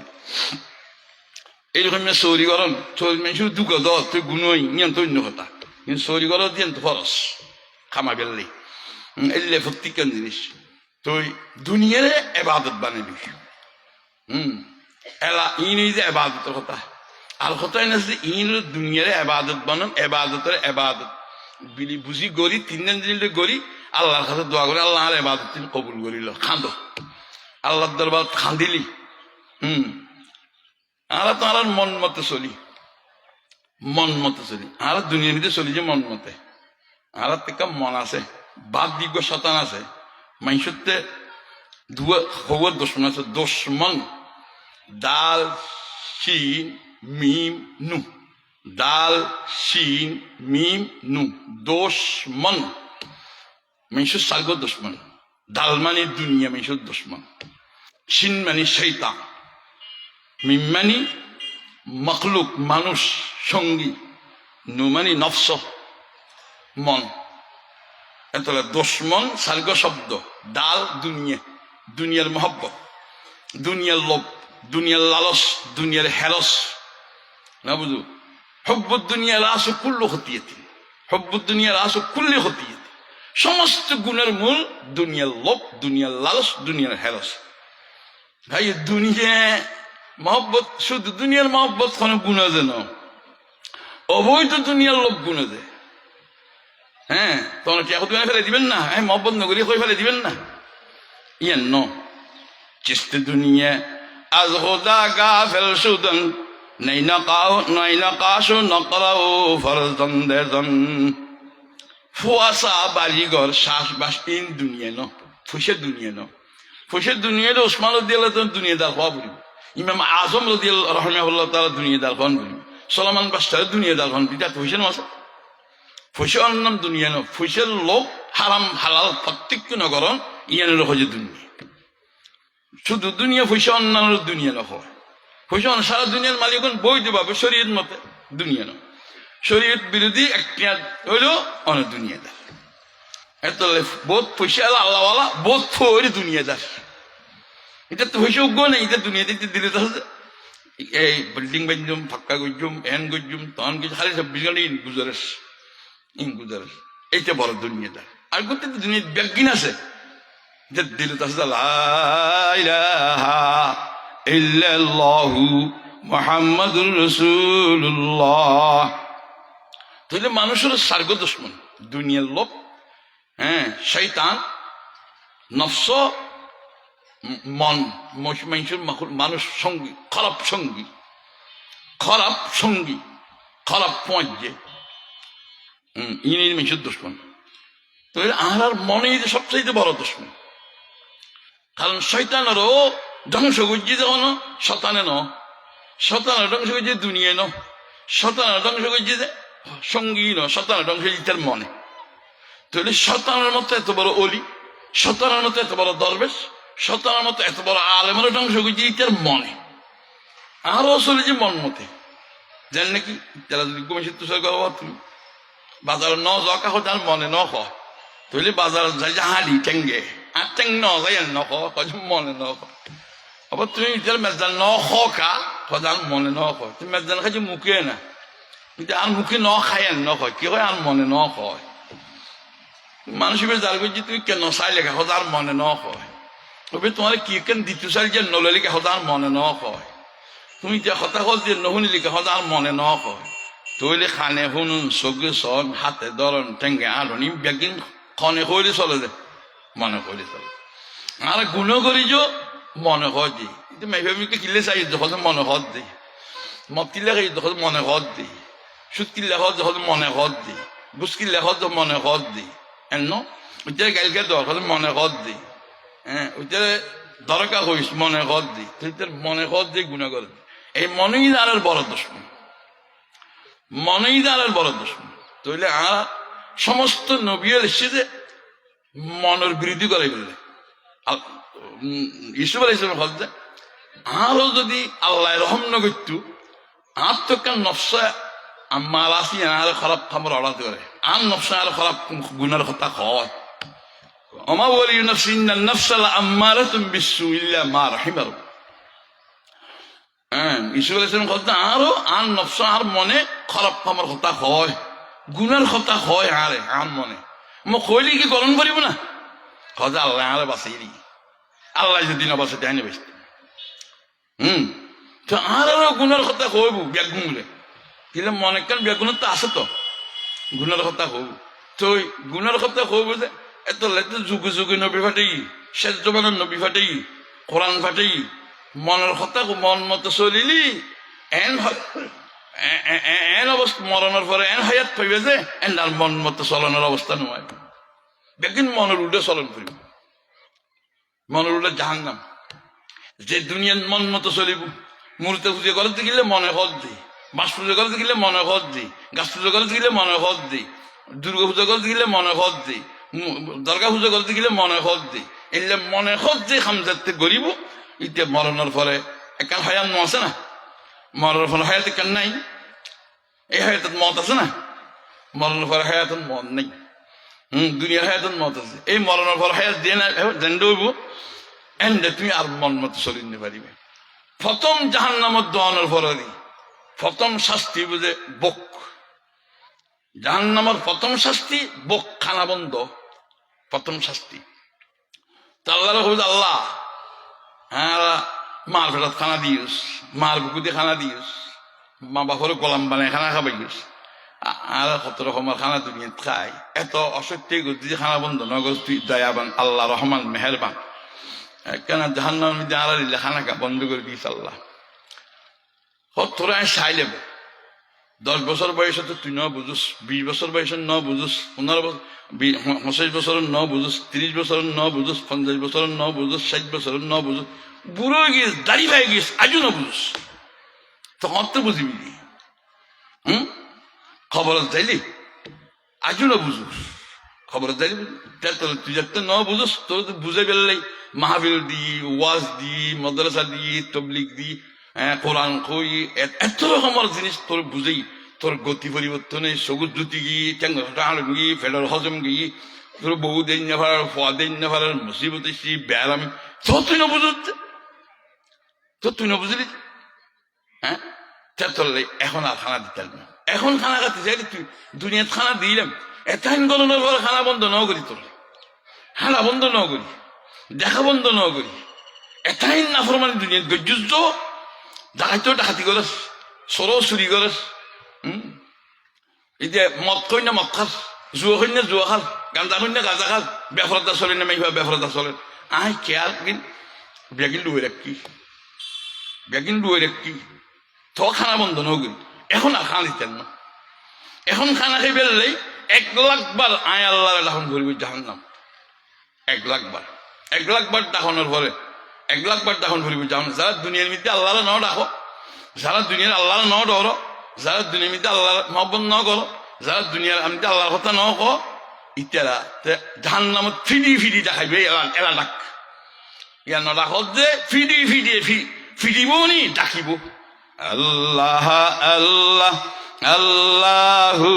এইরকম চৌরি করন চৌরি মানুষ দুঃখ দ তুই গুণই নিয়ন তো অন্য কথা কিন্তু চৌরি করো দিয়ে তো ফরস খামা বেললি এলে প্রত্যেক জিনিস তুই দুনিয়ারে এবাদত বানাবি এলা ইন এই যে এবাদতের কথা আর কথাই না যে ইন দুনিয়ারে এবাদত বানান এবাদতের এবাদত বিলি বুঝি গড়ি 3 দিন দিলে গড়ি আল্লাহর কাছে দোয়া করে আল্লাহ আর এবাদত তিনি কবুল করিল খাঁদো আল্লাহর দরবার খাঁদিলি আর তো আর মন মতে চলি আর দুনিয়ার মধ্যে চলি যে মন মতে আর থেকে মন আছে বাদ দিগ্য শতান আছে মানুষতে দুয়া হওয়ার দুশ্মন আছে দুশ্মন দাল শিন মিম নু দাল শিন মিম নু দুশ্মন মানুষের সার্গ দুশ্মন দাল মানে দুনিয়া মানুষের দুশ্মন শিন মানে শৈতান মিম মানে মখলুক মানুষ সঙ্গী নু মানে নফস মন এত দুশ্মন সার্গ শব্দ দাল দুনিয়া দুনিয়ার মহব্বত দুনিয়ার লোভ দুনিয়ার লালস দুনিয়ার হেরস না বুঝু হব্বুদ দুনিয়া রাসু কুল্লু হতিয়াতি হব্বুদ দুনিয়া রাসু কুল্লি হতিয়াতি সমস্ত গুণের মূল দুনিয়ার লোভ দুনিয়ার লালস দুনিয়ার হেরস ভাই দুনিয়া মহব্বত শুধু দুনিয়ার মহব্বত কোনো গুণা যেন অবৈধ দুনিয়ার লোভ গুণা দেয় হ্যাঁ তখন এখন তুমি ফেলে দিবেন না হ্যাঁ মহব্বত নগরী হয়ে ফেলে দিবেন না ইয়ান ন চিস্তে দুনিয়া আজ খোদা গাফেল সুদন নাই না কাশো নকরাও ফরজন দেজন ফুয়াশা বাড়িঘর শ্বাস বাস ইন দুনিয়া ন ফুসে দুনিয়া ওসমান দিয়াল দুনিয়াদার হওয়া বলিব ইমাম আজম রদিয়াল রহমাহুল্লাহ তাআলা দুনিয়াদার হন বলিব সলমান বাদশাহ দুনিয়াদার হন এটা ফুসে ন আছে ফুসে নাম দুনিয়া ন ফুসের লোক হারাম হালাল প্রত্যেক নগরণ ইয়ানের হয়ে দুনিয়া শুধু দুনিয়া ফুসে অন্যান্য দুনিয়া নয় ফুসে সারা দুনিয়ার মালিক বৈধ ভাবে শরীয়ত মতে দুনিয়া ন শরীয়ত বিরোধী একটা হইল অনেক দুনিয়াদার এত বোধ ফুসে আল্লাহওয়ালা বোধ ফোর দুনিয়াদার এটা তো হইসে উগ্র নেই এটা দুনিয়াতে দিলে তো এই বিল্ডিং বাঞ্জুম ফাক্কা গজ্জুম এন গজ্জুম তখন কিছু খালি 26 ঘন্টা ইন গুজারেস এইটা বড় দুনিয়াদার আর গোটা দুনিয়ার ব্যাগিন আছে যে দিলে তো লা ইলাহা ইল্লাল্লাহু মুহাম্মাদুর রাসূলুল্লাহ তাহলে মানুষের সার্গ দুশ্মন দুনিয়ার লোভ হ্যাঁ শয়তান নফস মন মানুষের মানুষ সঙ্গী খারাপ সঙ্গী খারাপ পৌঁছে ইনি মানুষের দুশ্মন। তো আর মনেই সবচাইতে বড় দুশ্মন, কারণ শয়তানেরও ধ্বংস করছি যখন শতানে শতানের ধ্বংস করছে দুনিয়ায় শতানের ধ্বংস করছে যে সঙ্গী শতানের ধ্বংস করছে তার মনে। তাহলে শতানের মতো এত বড় অলি, শতানের মতো এত বড় দরবেশ, শতানের মতো এত বড় আলেমের ধ্বংস করছে তার মনে। আরো চলেছে মন মতে জান নাকি যারা যদি কমিশন তুষার করবো তুমি বাজার যাওয়া কাহ তার মনে হয়, তাহলে বাজার যাই হাঁড়ি টেঙ্গে আর টেং যাই মনে আবার তুমি ইটার মেজান খা সদার মনে হয়, তুমি মেজান খাইছে মুখে না কিন্তু আর মুখে খাই হয় কি হয় আর মনে হয়। মানুষের যার করছি তুমি কেন চাই লেখা সদার মনে হয়, তবে তোমার কি কেন দ্বিতীয় চাই যে নললিখা সদার মনে হয়, তুমি যে হতাশ যে নশুনিলিখা সদার মনে হয়। তৈলে খানে শুনুন চকু চন হাতে ধরন টেঙ্গে আধুনি বেগিন খনে কইলে চলে যে মনে কইলে চলে। আর গুণ করি যে মনে হয় দি মেঘমিকে কিলে চাই যখন মনে হত দি, মদ কিলে খাই যখন মনে হত দি, সুদ কিলে হত যখন মনে হত দি, বুস কিলে হত মনে হত দি এন ওইটারে গাইলকে দরকার মনে হত দি, হ্যাঁ ওইটারে দরকার হইস মনে হত দি, তুই মনে হত দি গুণ করে দি। এই মনেই দ্বারের বড় দুশ্মন, মনেই দ্বারের বড় দুশ্মন। তাইলে আর সমস্ত নবীর এসে যে মনের বিরোধী করে বললে ইসুফ আলাইহিস সালাম হচ্ছে আরো যদি আল্লাহ রহম ন করতু আর তো কেন নফসা আমার আসি আর খারাপ খাবার অর্ডার করে আর নফসা আর খারাপ গুণের কথা হয় আমা বলি নফসিন্না নফসালা আম্মারাতুম বিসসু ইল্লা মা রাহিমা রাব্বুক। হ্যাঁ ইসুফ আলাইহিস সালাম হচ্ছে আরো আর নফসা আর মনে খারাপ খাবার কথা হয়, গুণের কথা হয় আরে আর মনে মই কইলি কি গরম করিব না হজা আল্লাহ আরে বাঁচাই দি আল্লাহ যদি না বাঁচাতে আনি বাঁচতে তো আরো গুণের কথা কইব বেগুন বলে কিন্তু মনে কেন বেগুনের তো আছে তো গুণের কথা কইব। তো গুণের কথা কইব যে এত লেতে যুগে যুগে নবী ফাটেই শেষ জমানের নবী ফাটেই কোরআন ফাটেই মনের কথা মন মতো চলিলি এন এন অবস্থা মরণের পরে এন হায়াত পাইবে যে এন আর মন মতো চলনের অবস্থা নয়, বেগিন মনের উল্টে চলন করিব, মনের উল্টে জাহান্নাম। যে দুনিয়ার মন মতো চলিব মূর্তি পুজো করতে গেলে মনে হত দি, বাঁশ পুজো করতে গেলে মনে হত দি, গাছ পুজো করতে গেলে মনে হত দি, দুর্গা পুজো করতে গেলে মনে হত দি, দরগা পুজো করতে গেলে মনে হত দি, এলে মনে হত যে খামজাতে গরিব ইতে মরণের পরে একাল হায়াত আছে না, মরণের পরে হায়াত কেন নাই, এই হায়াতের মত আছে না, মরণের পরে হায়াতের মত নেই। দুনিয়ার হায়াতের মত আছে, এই মরণের পরে হায়াত দিয়ে না জেন্ড হইব এন্ডে তুমি আর মন মতো চলিতে পারিবে। প্রথম জাহান্নামের দোয়ানোর পরে প্রথম শাস্তি বুঝে বক, জাহান্নামের প্রথম শাস্তি বক খানা বন্ধ, প্রথম শাস্তি। তো আল্লাহ আল্লাহ হ্যাঁ মার ফেরত খানা দিস, মার বুকুতে খানা দিস, মা বাপরে গোলাম বানায় খানা খাবাইস, আর কত রকমের খানা দুনিয়া খাই, এত অসত্য গতি খানা বন্ধ নগর তুই দয়াবান আল্লাহ রহমান মেহেরবান কেন জাহান্নামের মধ্যে আড়ালে খানা বন্ধ করে দিস আল্লাহ। তোরা চাইলে 10 বছর বয়সে তো তুই ন বুঝুস, 20 বছর বয়সে ন বুঝুস, 15 বছর 25 বছরের ন বুঝুস, 30 বছরের ন বুঝুস, 50 বছরের ন বুঝুস, 60 বছরের ন বুঝুস, বুড়ো হয়ে গিয়েস দাড়ি ভাই গিয়েস আজও ন বুঝুস, তখন তো বুঝিবি খবর চাইলি আজও ন বুঝুস, খবর চাইলি তুই যাতে ন বুঝুস তোর তো বুঝে ফেললেই মাহফিল দি, ওয়াজ দি, মাদ্রাসা দি, তবলিগ দি, কোরআন কই এত রকমের জিনিস তোর বুঝেই তোর গতি পরিবর্তনে সবুজ জুতি গিয়ে টেঙ্গা গিয়ে ফেডার হজম গিয়ে তোর বহু দিন না ফেলার ফোয়া দিন না ফেলার মুসিবত এসছি ব্যারামি তো তুই না বুঝতে, তো তুই না বুঝলি হ্যাঁ চললে এখন আর খানা দিতে না, এখন খানা খাতে চাইলে তুই দুনিয়াত খানা দিলাম এত গণনার পর খানা বন্ধ ন করি, তোর খানা বন্ধ ন করি, দেখা বন্ধ ন করি, এটাই নাফরমানি দুনিয়াত গজ্জুজ ডাকাইতেও ডাকাতি করস, সরো চুরি করস, এই যে মদ কই না মদ খাস, জুয়া কই না জুয়া খাস, গাঁজা কই না গাঁজা খাস, বেফরতা চলে না মাইবা বেফরতা চলে, আয় খেয়াল কিন বেগিন লুয়ে রাখি, বেগিন লুয়ে রাখি, তো খানা বন্ধ ন করি, এখন আর খানা দিতেন না। এখন খানা খাই বেরলেই 1,00,000 বার আয় আল্লাহ দাহন করবি জাহান্নাম। 1,00,000 বার, 1,00,000 বার দাহনের পরে 1,00,000 বার দাহন করবি জাহান্নাম। যারা দুনিয়ার মধ্যে আল্লাহর ন ডাকো, যারা দুনিয়ার আল্লাহর ন ডরো, যারা দুনিয়ার মধ্যে আল্লাহর মহব্বত ন করো, যারা দুনিয়ার আমি আল্লাহর কথা ন কো, ইত্যারা জাহান্নামত ফিরি ফিরি দেখাইবে। এরা ডাক ইয়া ন ডাকত যে ফিরি ফিরিয়ে ফিরিব নি ডাকিব আল্লাহ আল্লাহ আল্লাহু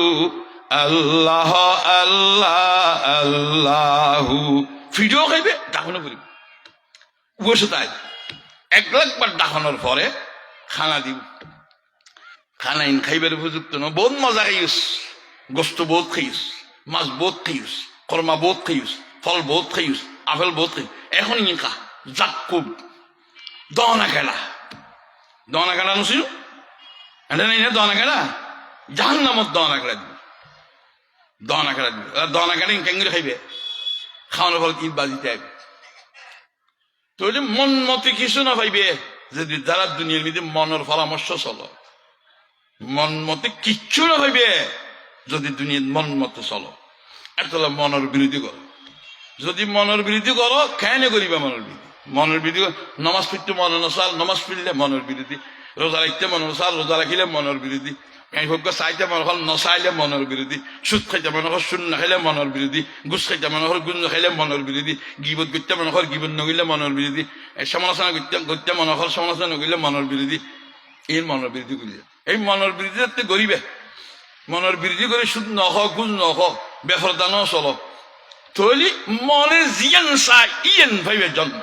আল্লাহ আল্লাহ আল্লাহু। ফিরিও খাইবে ডাকনো করিব বসে তাই 1,00,000 বার ডাকানোর পরে খানা দিব। খানা ইন খাইবার উপযুক্ত ন, বহুত মজা খাইস, গোস্ত বহুত খাইস, মাছ বহুত খাইস, কর্মা বহুত খাইস, ফল বহুত খাইস, আপেল বহুত খাইস। এখন ইনকা জাক খুব দনা খেলা, দনা খেলা নছিল এটা নেই না। দনা খেলা জাহান নামত দনা খেলা দিবি, দনা খেলা দিবি। দনা খেলা কেঙ্গুরি খাইবে, খাওয়ানোর ফল ঈদ বাজিতে আইবে। তো মন মতে কিছু না পাইবে। যদি যারা দুনিয়ার মধ্যে মনের পরামর্শ চলো, মন মতে কিচ্ছু না পাইবে। যদি দুনিয়ার মন মতে চলো, এতলা মনের বিরোধী করো। যদি মনের বিরোধী করো, কেন করিবা মনের বিরোধী? মনের বিরোধী নমাজ পড়তে মন নসাল, নমাজ পড়লে মনের বিরোধী। রোজা রাখতে মন নসাল, রোজা রাখিলে মনের বিরোধী। চাইতে মনে হল নচাইলে মনের বিরোধী। সুদ খাইতে মনে হল সুদ নাখাইলে মনের বিরোধী। গুছ খাইতে মনে হল গুণ নাখাইলে মনের বিরোধী। গিবত করতে মনে হল গিবত নগিলে মনের বিরোধী। সমালোচনা করতে মনে হল সমালোচনা নগিলে মনের বিরোধী। এই মনের বিরোধী করিলে এই মনের বিরোধী গরিবে মনের বিরোধী করে সুদ নখ গুণ নখ বেফরদান চলো। তৈলি মনে জিয়ান চাই ইয়েন ভাইবে জন্ম।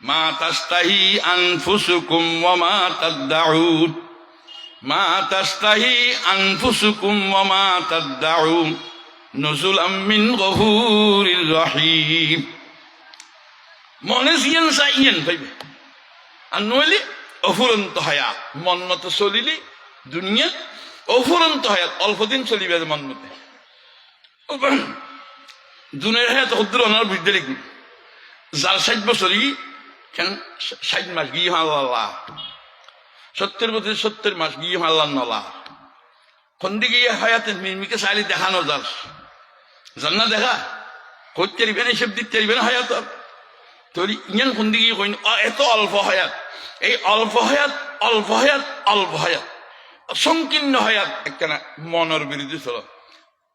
মা তাস্তাহি আনফুসুকুম ওয়া মা তাদদাউন, মা তাস্তাহি আনফুসুকুম ওয়া মা তাদদাউন নুজুলাম মিন গফুরির রহিম। মনে জিয়ান চাই ইয়েন ভাইবে। আর নইলে অফুরন্ত হায়াত, মন মতো চলিলি দুনিয়া অফুরন্ত হায়াত। অল্প দিন চলিবে মন মতে। দুনিয়ার হায়াত হদ্দুর অনার বুঝতে লিখবি। যার 60 বছরই কেন 60 মাস গিয়ে আল্লাহ, 70 বছর 70 মাস গিয়ে আল্লাহ নলা। কোন দিকে হায়াতে মিমিকে চাইলে দেখানো যার জান্না দেখা করতে পারিবেন, এসব দিতে পারিবেন হায়াত। তোর ইয়ান কোন দিকে কইন এত অল্প হায়াত। এই অল্প হায়াত অল্প হায়াত অল্প হায়াত সংকীর্ণ হায়াত একটা মনের বিরোধী চলো।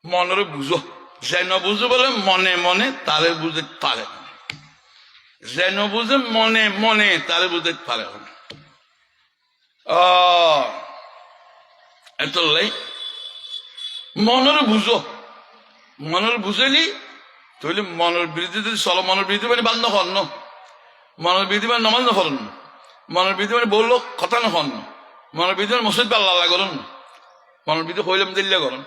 মনের বুঝো, যেন বুঝো বলে মনে মনে তারে বুঝে পারে, যেন বুঝে মনে মনে তারে বুঝে পারে। এত লাই মনের বুঝো, মনের বুঝেলি তাহলে মনের বিরোধী যদি চলো। মনের বিরোধী মানে বাদ নখন ন, মনের বিরোধী মানে নমাজ নকরণ, মনের বিরোধী মানে বললো কথা নখন, মনের বিরোধী মানে মসজিদ আল্লাহ করুন, মনের বিরোধী হইলাম দিল্লে করুন।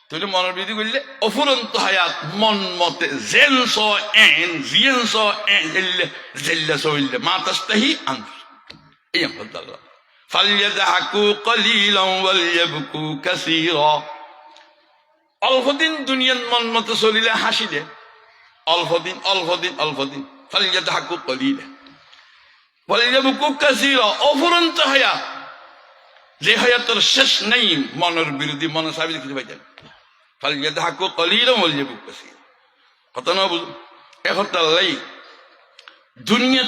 তাহলে মনের বিরোধী করলে অফুরন্ত হায়াত মন মতে জেন এন জিয়েন জেল্লা সইলে মা তাস্তাহি আনফুস। এই আল্লাহ ফালইয়াযহাকু কলিলান ওয়ালইয়াবকু কাসীরা। অল্প দিন দুনিয়ার মন মতো চলিলে হাসিলে, অল্প দিন অল্প দিন অল্প দিন। ফালইয়াযহাকু কলিলান ওয়ালইয়াবকু কাসীরা। অফুরন্ত হায়াত, যে হায়াতের শেষ নেই। মনের বিরোধী মনে সাবি কিছু পাইতেন। ফালইয়াযহাকু কলিলান ওয়ালইয়াবকু কাসীরা। কত না বুঝুন এখন তাল্লাই দুনিয়া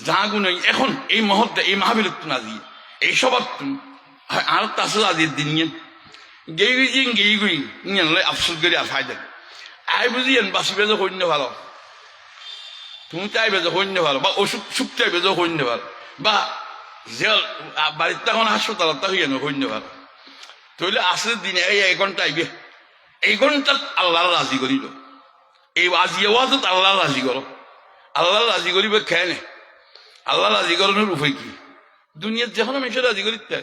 যাগু নেই। এখন এই মুহূর্তে এই মাহবিলুত্তু নাজি এই সবার আর তাসল আজির দিন গেই গেই গেই গই লয় আফসোস করি আর ফায়দা আই বুঝি বাসি বেজো সৈন্য ভালো, তুমি চাই বেজো সৈন্য ভালো, বা অসুখ সুখ চাই বেজো সৈন্য ভালো, বা জেল বাড়ির তখন হাসপাতালত হইয়া নো সৈন্য ভালো। তাহলে আসলে দিনে এই 1 ঘন্টা আইবে, এই ঘন্টাত আল্লাহ রাজি করিল। এই আজি আওয়াজত আল্লাহ রাজি করো। আল্লাহ রাজি করিবে খেয়ে আল্লাহ রাজি করানোর উপায় কি? দুনিয়ার যখন মানুষের রাজি করিতে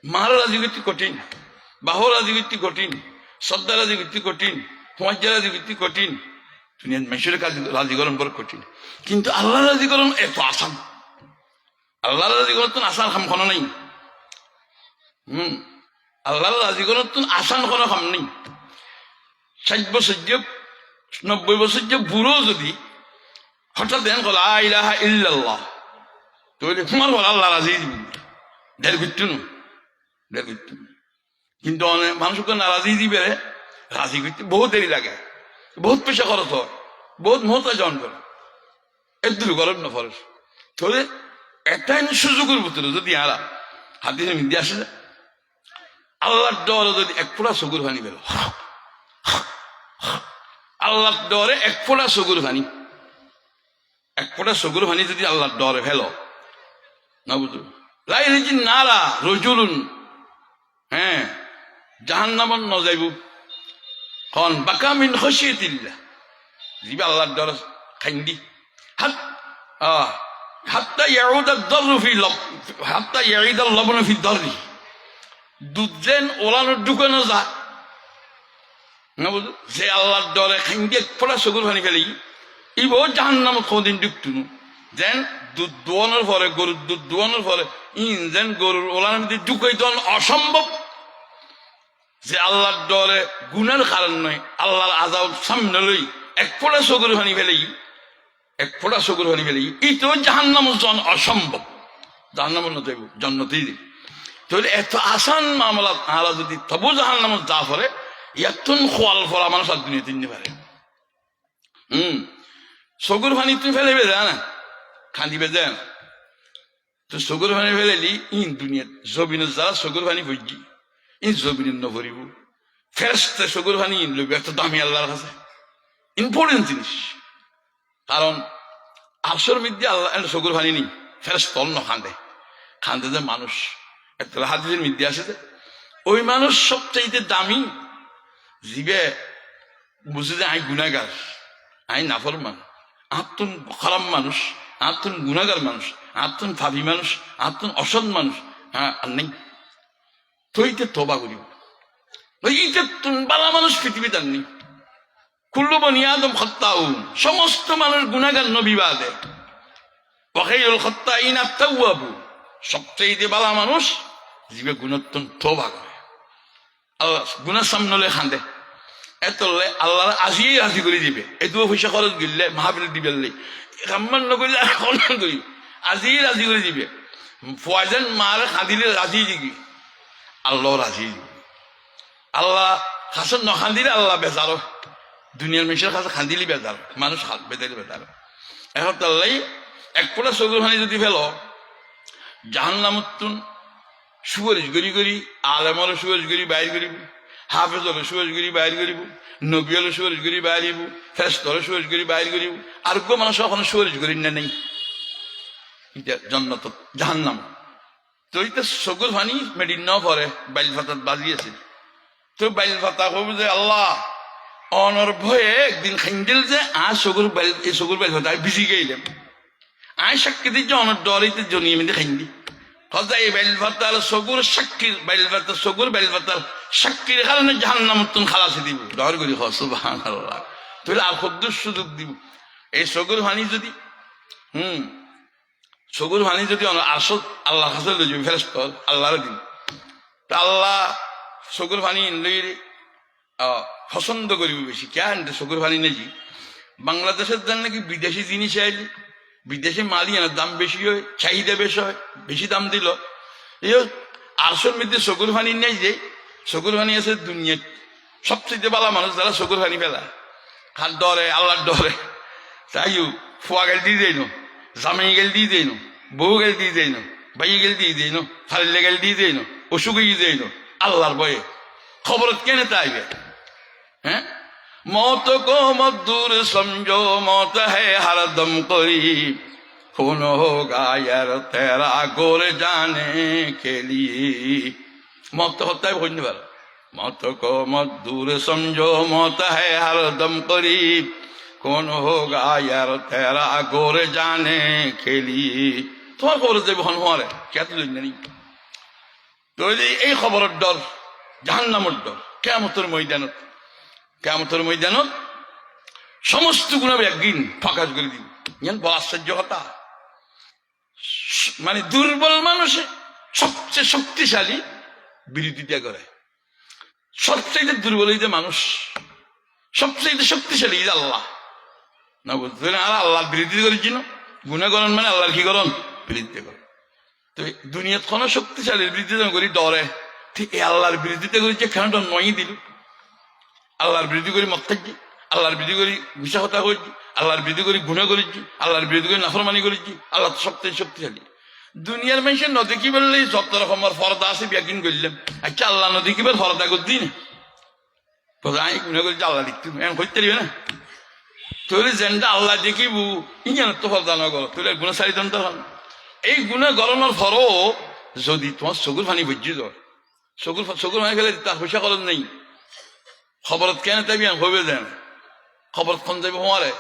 মার রাজি করতে কঠিন, বাহ রাজি করতে কঠিন, শ্রদ্ধা রাজি করতে কঠিন, সমাজ রাজি করতে কঠিন, দুনিয়ার মানুষের কাজ রাজিকরণ বড় কঠিন। কিন্তু আল্লাহ রাজিকরণ এত আসান। আল্লাহ রাজিকরণ তো আসান খাম কোনো নেই। আল্লাহ রাজিকরণ তো আসান কোনো খাম নেই। 60 বছর 90 বছর বুড়ো যদি হঠাৎ দেন লা ইলাহা ইল্লাল্লাহ তাহলে তোমার বল আল্লাহ রাজি দিবি ঢের ঘুরতে নু কিন্তু অনেক মানুষকে নারাজি দিবে, রাজি করতে বহুত দেরি লাগে, বহুত পয়সা খরচ হয়, বহুত মহতাজন করে, এর দূর করেন না ফরস। তাহলে একটাই সুযোগের ভিতরে যদি আরা হাদিসের মধ্যে আসে আল্লাহর ডরে যদি এক ফোঁটা চকুর পানি বেরো, আল্লাহর ডরে এক ফোঁটা চকুর পানি, এক ফোঁটা চকুর পানি যদি আল্লাহর ডরে ফেলো না বুঝলো লাই রেজি নারা রজুলুন, হ্যাঁ জাহান্নামন ন যাইব হন বাকা মিন খসিয়াতিল্লাহ, জিবে আল্লাহর ডরে খাইন্দি হাত হাত্তা ইয়াউদা দাররু ফি লব, হাত্তা ইয়াইদা লবন ফি দাররি, দুধ যেন ওলানোর ঢুকানো যায় না বুঝলো, যে আল্লাহর ডরে খাইন্দি এক ফোঁটা চকুর পানি ফেলি ই বহু জাহান্নামত কোনদিন ঢুকতুনু, যেন দুধ দোয়ানোর পরে গরুর দুধ দোয়ানোর পরে ইন যেন গরুর ওলানোর মধ্যে ঢুকাই দেওয়ান অসম্ভব। যে আল্লাহর ডরে গুণের কারণ নয়, আল্লাহর আজাব সামনে লই এক ফোঁটা চকুর পানি ফেলেই, এক ফোঁটা চকুর পানি ফেলেই ই তো জাহান্নামত জন অসম্ভব, জাহান্নামত নয় জন্নতেই দিই। তাহলে এত আসান মামলা আলা যদি তবু জাহান্নামত যা পরে এতন খোয়াল ফলা মানুষ আর দুনিয়া তিনতে পারে। চকুর পানি তুমি ফেলে বেজা না খান্দিবে যায় না, তো চকুর পানি ফেলেলি ইন দুনিয়া জবিনের যারা চকুর পানি ভুজি ইন জবিনের নভরিব, ফেরেশতা চকুর পানি ইন লইব, এত দামি আল্লাহর কাছে ইম্পর্টেন্ট জিনিস। কারণ আরশের মধ্যে আল্লাহ চকুর পানি নেই, ফেরেশতা অন্য খান্দে, খান্দে যে মানুষ একটা হাদিসের মধ্যে আসে যে ওই মানুষ সবচাইতে দামি জিবে বুঝে যে আই গুনাহগার, আই নাফরমান, আত্মন খারাপ মানুষ, আত্মন গুনাহগার মানুষ, আত্মন ভাবি মানুষ, আত্মন অসৎ মানুষ, হ্যাঁ আর নেই তৈতে তোবা করিব, ওইটা বালা মানুষ পৃথিবীতে আর নেই। কুল্লু বনি আদম খাত্তাউন, সমস্ত মানুষ গুনাহগার নবী বাদে, ওয়াখাইরুল খাত্তাইন আত-তাওয়াবু, সবচেয়ে বালা মানুষ জিবে গুণাত্তন তোবা করে, আল্লাহ গুনাহ সামনে খান্দে, এত আল্লাহ আজিয়ে রাজি করে দিবে, এটুকু পয়সা খরচ গিললে মাহফিল দিবে, কাম্মান নকরিলে কল্যাণ করি আজিয়ে রাজি করে দিবে, ফয়জান মার খাঁদিলে রাজি দিবি, আল্লাহ রাজি দিবি, আল্লাহ খাসন নখান্দিলে আল্লাহ বেজারো, দুনিয়ার মানুষের কাছে খান্দিলি বেজার, মানুষ বেজারি বেজার। এখন তাল্লাই এক ফোঁটা চকুর পানি যদি ফেল জাহান্নামতুন সুপারিশ করি করি, আলেমর সুপারিশ করি বাইর করিব, হাফেজ হলে সুপারিশ করি বাইর করিব, নবী হলে সুপারিশ করি বাইরিব, ফেরেশতা হলে সুপারিশ করি বাইর করিব, আর কেউ মানুষ ওখানে সুপারিশ করি না নেই, এটা জান্নাত জাহান্নাম। তো এটা চকুর পানি মেডিন ন পরে বাইল ফাতাত বাজিয়েছে, তো বাইল ফাতা কব যে আল্লাহ অনর ভয়ে একদিন খাইন্দিল যে আর চকুর বাইল, এই চকুর বাইল ফাতা ভিজি গেলাম, আয় সাক্ষী দিচ্ছে অনর ডরিতে জনিয়ে মেয়েদের খাইন্দি হজাই বাইল ফাতার চকুর সাক্ষীর বাইল ফাতার চকুর বাইল ফাতার সাক্ষীর কারণে জাহান্নামতুন খালাসি দিব, ডর করি সুবহানাল্লাহ। তাহলে আর কত সুযোগ দিব এই চকুর পানি যদি চকুর পানি যদি আসত আল্লাহর কাছে লই যাবি, ফেরেশতা আল্লাহরে দিব, তা আল্লাহ চকুর পানি লই পছন্দ করিব বেশি, কেন চকুর পানি নেই বাংলাদেশের জন্য নাকি বিদেশি জিনিস আইলি, বিদেশি মালি আনার দাম বেশি হয়, চাহিদা বেশি হয়, বেশি দাম দিল, এই আরশের মধ্যে চকুর পানি নেই, যে চকুর পানি আছে দুনিয়ার সবচেয়ে বালা মানুষ যারা চকুর পানি ফেলা খাল ডরে আল্লাহর ডরে, তাইও ফুয়া গেল দিয়ে দেয় নো, জামাই গেল দিয়ে দেয় নো, বউ গেল দিয়ে দেয় নো, ভাই গেল দিয়ে দেয় নো, ফালিলে গেল দিয়ে দেয় নো, অসুখ দিয়ে দেয় নো, আল্লাহর ভয়ে খবরত কেনে তাইবে। হ্যাঁ मौत को मत दूर समझो, मौत है हरदम करीब, खून होगा यार तेरा गोर जाने के लिए, मौत तो होता है भोजने वाला, मौत को मत दूर समझो, मौत है हरदम करीब, खून होगा यार तेरा गोर जाने के लिए, তোমার খবর যে বহন হওয়ারে কে তো নেই, তো এই খবরের ডর জাহান্নামের ডর, কিয়ামতের ময়দানত, কিয়ামতের ময়দানত সমস্ত গুনাহ একদিন ফাঁকা করে দিব। বড় আশ্চর্য কথা, মানে দুর্বল মানুষে সবচেয়ে শক্তিশালী বিরোধিতা করে, সবচেয়ে দুর্বল এই যে মানুষ, সবচেয়ে শক্তিশালী আল্লাহ না, বুঝতে আর আল্লাহর বিরোধিতা করেছি না, গুনাহ করেন মানে আল্লাহর কি করেন বিরোধিতা করেন। তো দুনিয়াত কোনো শক্তিশালীর বিরোধিতা করি ডরে, ঠিক এই আল্লাহর বিরোধিতা করেছে কেনটা নয় দিল আল্লাহর বিরোধী করে মত থাকছি আল্লাহর বিরোধী করে ঘুষা হতা করেছি আল্লাহর বিরোধী করে গুণা করেছি আল্লাহর বিরোধী করে নাফরমানি করেছি আল্লাহ তো সবথেকে শক্তিশালী দুনিয়ার মানুষের নদী কি বললে যত রকমের ফরদা আছে ব্যাকিং করলাম আচ্ছা আল্লাহ নদী কি বল ফরদা করছি না আমি গুণা করেছি আল্লাহ লিখতে এমন করতে পারবে না তোর যেটা আল্লাহ দেখিব ইঞ্জান তো ফরদা না করো তোর গুণা সারি দন্ত এই গুণা গরমের ফরও যদি তোমার চকুর ফানি বুঝছি তো চকুর ফানি ফেলে তার পয়সা কলম নেই খবরত কেন তাবি হইবে দেন খবরত খন যাবে হমারে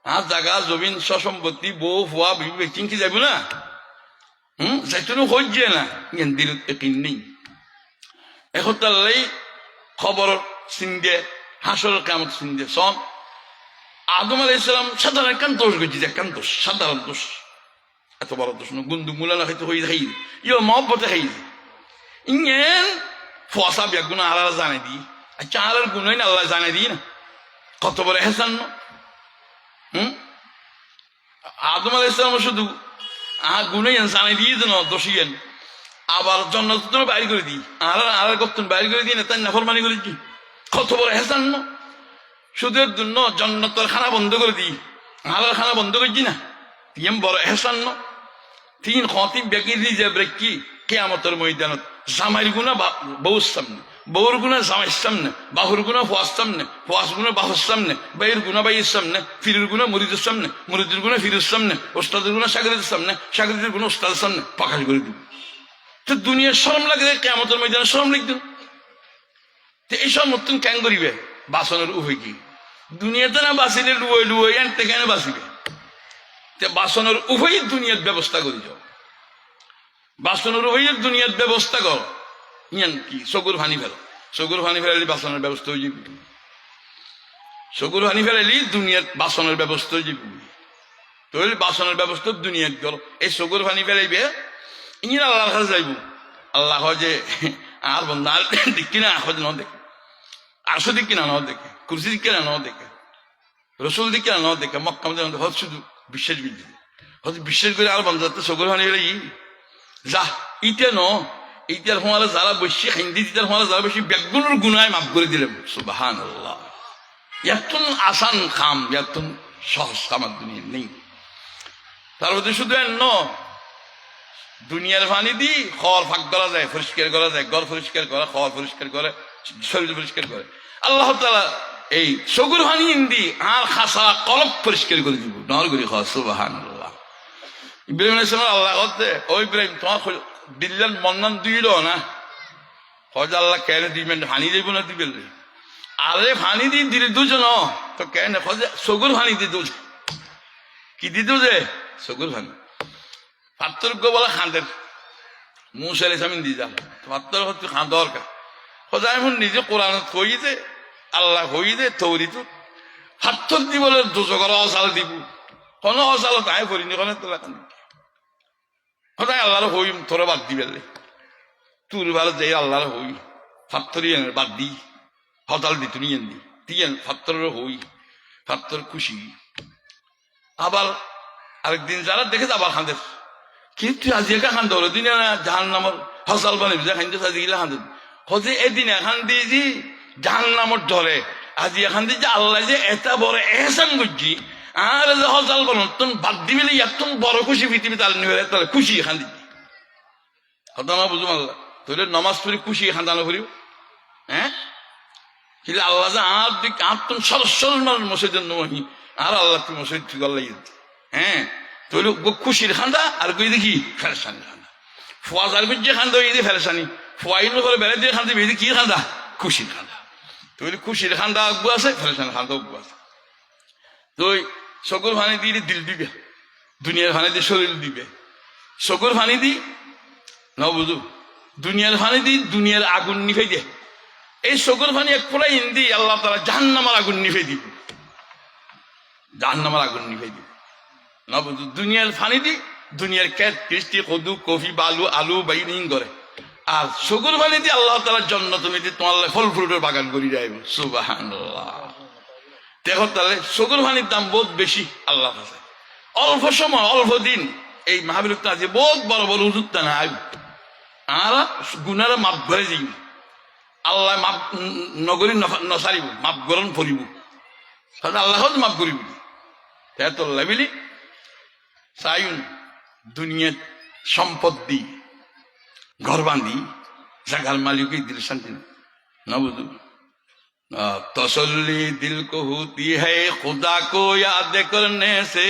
আর জায়গা জমিন সসম্পত্তি বউ ফুয়া বিবি চিনকি যাব না যাইতো হইছে না জ্ঞান দিল কিন নেই এখন তাহলেই খবর চিনদে হাসর কামত চিনদে সন আদম আলাইহিস সালাম সাধারণ কান দোষ গেছি কান দোষ সাধারণ দোষ এত বড় দোষ না গুন্দু মুলানা হয়তো হয়ে খাই ইয়ে মহব্বতে খাই ইঞ্জেন ফসা বেগুনা আল্লাহ জানে দি আচ্ছা আল্লাহর গুণই না আল্লাহ জানে দি না কত বড় এহসান না আদম আলাইহিস সালাম শুধু গুণই জানে দিয়ে দেন দোষীন আবার জন্নত বাইর করে দিই আর করতেন বাইর করে দিই না তাই নাফরমানি করেছি কত বড় এহসান না সুদের জন্য জন্নতর খানা বন্ধ করে দিই আল্লাহর খানা বন্ধ করছি না তিন বড় এহসান না তিন খতিব বেকি দি যে ব্রেকি কেয়ামতের ময়দানত জামাইর গুণা বউর সামনে বউর গুণা জামাইয়ের সামনে বাহুর গুণা ফুয়ার সামনে ফুয়াস গুণা বাহুর সামনে বাইয়ের গুণা বাইয়ের সামনে ফিরের গুণা মুরিদের সামনে মুরিদের গুণা ফিরের সামনে ওস্তাদের গুণা সাগরের সামনে সাগরের গুণা ওস্তাদের সামনে পাকাশ করে দিব তো দুনিয়ার শরম লাগে কেয়ামতের ময়দানে শরম লিখতেন তো এইসব নতুন ক্যাং করিবে বাসনের উভয় কি দুনিয়াতে না বাঁচিলে লুয়ে লুয়ে আনতে কেন বাঁচিবে বাসনের উভয় দুনিয়ার ব্যবস্থা করি যাও বাসনের উভয়ের দুনিয়ার ব্যবস্থা কর ইয়ান কি চকুর ভানি ফেলো চকুর ভানি ফেলালি বাসনের ব্যবস্থা হয়ে যাবি চকুর ভানি ফেলালি দুনিয়ার বাসনের ব্যবস্থা হয়ে যাবি তৈরি বাসনের ব্যবস্থা দুনিয়ার কর এই চকুর ভানি ফেলাইবে ইঞ্জিন আল্লাহর কাছে যাইব আল্লাহ যে আর বন্ধু আর দিক কিনা আহ ন দেখে আরশো দিক কিনা ন দেখে কুরসি দিক কিনা ন দেখে রসুল দিক কিনা ন দেখে মক্কা হত শুধু বিশ্বাস বিদ্যুৎ হয়তো বিশ্বাস করে আর বন্ধ চকুর ভানি ফেলে যা ইটা ন এইটার হমারা যারা বেশি হিন্দি দিতার হমারা যারা বেশি বেগুনের গুনায় মাফ করে দিলেন সুবহানাল্লাহ এতন আসান কাম এতন সহজ কামার দুনিয়া নেই তার মধ্যে শুধু ন দুনিয়ার পানি দি খড় ফাঁক করা যায় পরিষ্কার করা যায় ঘর পরিষ্কার করা খড় পরিষ্কার করে শরীর পরিষ্কার করে আল্লাহ তাআলা এই চকুর পানি দি আর খাসা কলব পরিষ্কার করে দিব নর করি সুবহানাল্লাহ ইব্রাহিম আলাইহিস সালাম আল্লাহ করতে ও ইব্রাহিম তোমার দিল্লার মন্নান দিল না হয়তো আল্লাহ কেন দিবেন হানি দেব না দিবেন আরে ফানি দিয়ে দিলে দুজন তো কেন চকুর ফানি দিয়ে দুজ কি দিত যে চকুর ফানি পাত্তর্য বলা খাঁদের মুসাইল ইসলামিন দিয়ে যান পাত্তর হচ্ছে খাঁ দরকার হয়তো এখন নিজে কোরআন কইতে আল্লাহ হইতে তৌরি তো পাত্তর দি বলে দুজকর অসাল দিব কোনো অসাল তাই করিনি কোনো তোলা কান্দি হতায় আল্লাহর হই তোরা বাদ দিবে তোর ভালো যে আল্লাহর হই ফাত্তরি বাদ দি হতাল দি তুই দি দিয়েন ফাত্তরের হই ফাত্তর খুশি আবার আরেকদিন যারা দেখে আবার খাঁদের কিন্তু আজি একা খান ধরো দিন জাহান নামর হসাল বানিয়ে যা খাইতে আজি গিলা খান হজে এদিন এখান দিয়ে যে জাহান নামর ধরে আজি এখান দিয়ে যে আল্লাহ যে এটা বড় এহসান বুঝছি আর হজাল বনতন বাদ দিবিলে এত বড় খুশি পৃথিবীতে আল নিবে তাহলে খুশি এখান দিবি হতামা বুঝুম আল্লাহ তোর নমাজ পড়ি খুশি এখান দানো করিও হ্যাঁ কিন্তু আল্লাহ যে আর দিক আর তুমি সরস্বর মসজিদের নহি আর আল্লাহ তুমি মসজিদ ঠিক আল্লাহ হ্যাঁ তোর খুশির খান্দা আর কই দেখি ফেরেশানি খান্দা ফুয়াজ আর যে খান্দা এই দিয়ে ফেরেশানি ফুয়াইন করে বেড়ে দিয়ে খান্দা বেদি কি খান্দা খুশির খান্দা তোর খুশির খান্দা আগ্বু আছে ফেরেশানি খান্দা আগ্বু আছে তুই চকুর পানি দিয়ে দিল দিবে দুনিয়ার পানি দিয়ে শরীর দিবে চকুর পানি দি ন বুঝু দুনিয়ার পানি দি দুনিয়ার আগুন নিভে দিয়ে এই চকুর পানি এক ফোলাই হিন্দি আল্লাহ তাআলা জাহান্নামের আগুন নিভে দিব জাহান্নামের আগুন নিভে দিব ন বুঝু দুনিয়ার পানি দি দুনিয়ার ক্যাট কৃষ্টি কদু কফি বালু আলু বাইন করে আর চকুর পানি দিয়ে আল্লাহ তাআলা জান্নাত তুমি তোমার ফল ফ্রুটের বাগান করি যাইব সুবহানাল্লাহ দেখো তাহলে চকুর পানির দাম বহুত বেশি আল্লাহ কাছে অল্প সময় অল্প দিন এই মাহবিলুক্ত আছে বহুত বড় বড় হুজুর না আর গুণারে মাপ ভরে যাই আল্লাহ মাপ নগরী নসারিব মাপ গরণ ফরিব আল্লাহ মাপ করিব তো লাভিলি চাইন দুনিয়ার সম্পদ দি ঘর বাঁধি জাগার মালিক দিল শান্তি না বুঝু तसल्ली दिल को होती है खुदा को याद करने से